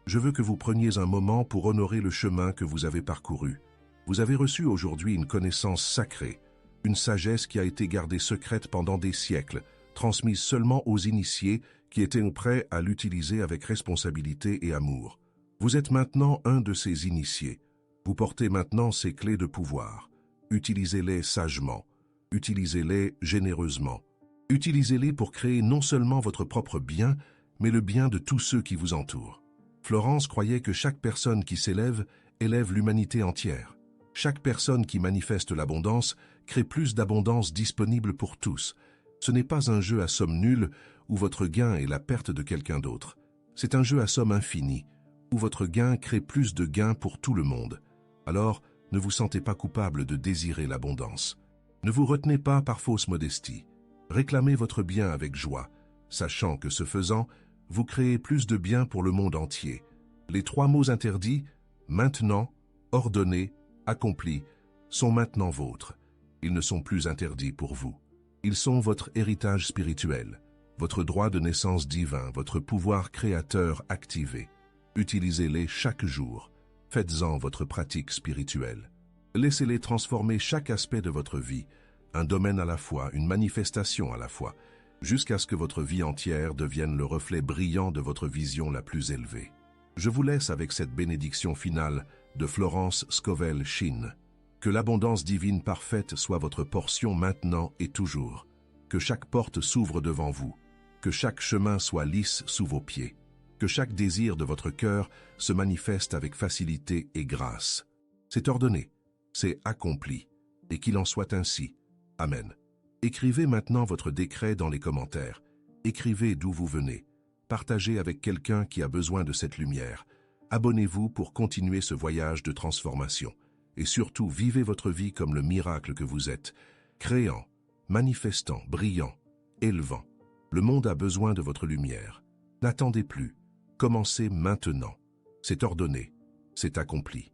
S1: je veux que vous preniez un moment pour honorer le chemin que vous avez parcouru. Vous avez reçu aujourd'hui une connaissance sacrée, une sagesse qui a été gardée secrète pendant des siècles, transmise seulement aux initiés qui étaient prêts à l'utiliser avec responsabilité et amour. Vous êtes maintenant un de ces initiés. Vous portez maintenant ces clés de pouvoir. Utilisez-les sagement. Utilisez-les généreusement. Utilisez-les pour créer non seulement votre propre bien, mais le bien de tous ceux qui vous entourent. Florence croyait que chaque personne qui s'élève élève l'humanité entière. Chaque personne qui manifeste l'abondance crée plus d'abondance disponible pour tous. Ce n'est pas un jeu à somme nulle où votre gain est la perte de quelqu'un d'autre. C'est un jeu à somme infinie, où votre gain crée plus de gains pour tout le monde. Alors, ne vous sentez pas coupable de désirer l'abondance. Ne vous retenez pas par fausse modestie. Réclamez votre bien avec joie, sachant que ce faisant, vous créez plus de bien pour le monde entier. Les 3 mots interdits, maintenant, ordonné, accompli, sont maintenant vôtres. Ils ne sont plus interdits pour vous. Ils sont votre héritage spirituel, votre droit de naissance divin, votre pouvoir créateur activé. Utilisez-les chaque jour. Faites-en votre pratique spirituelle. Laissez-les transformer chaque aspect de votre vie, un domaine à la fois, une manifestation à la fois, jusqu'à ce que votre vie entière devienne le reflet brillant de votre vision la plus élevée. Je vous laisse avec cette bénédiction finale de Florence Scovel Shinn. Que l'abondance divine parfaite soit votre portion maintenant et toujours. Que chaque porte s'ouvre devant vous. Que chaque chemin soit lisse sous vos pieds. Que chaque désir de votre cœur se manifeste avec facilité et grâce. C'est ordonné, c'est accompli, et qu'il en soit ainsi. Amen. Écrivez maintenant votre décret dans les commentaires. Écrivez d'où vous venez. Partagez avec quelqu'un qui a besoin de cette lumière. Abonnez-vous pour continuer ce voyage de transformation. Et surtout, vivez votre vie comme le miracle que vous êtes, créant, manifestant, brillant, élevant. Le monde a besoin de votre lumière. N'attendez plus. Commencez maintenant. C'est ordonné. C'est accompli.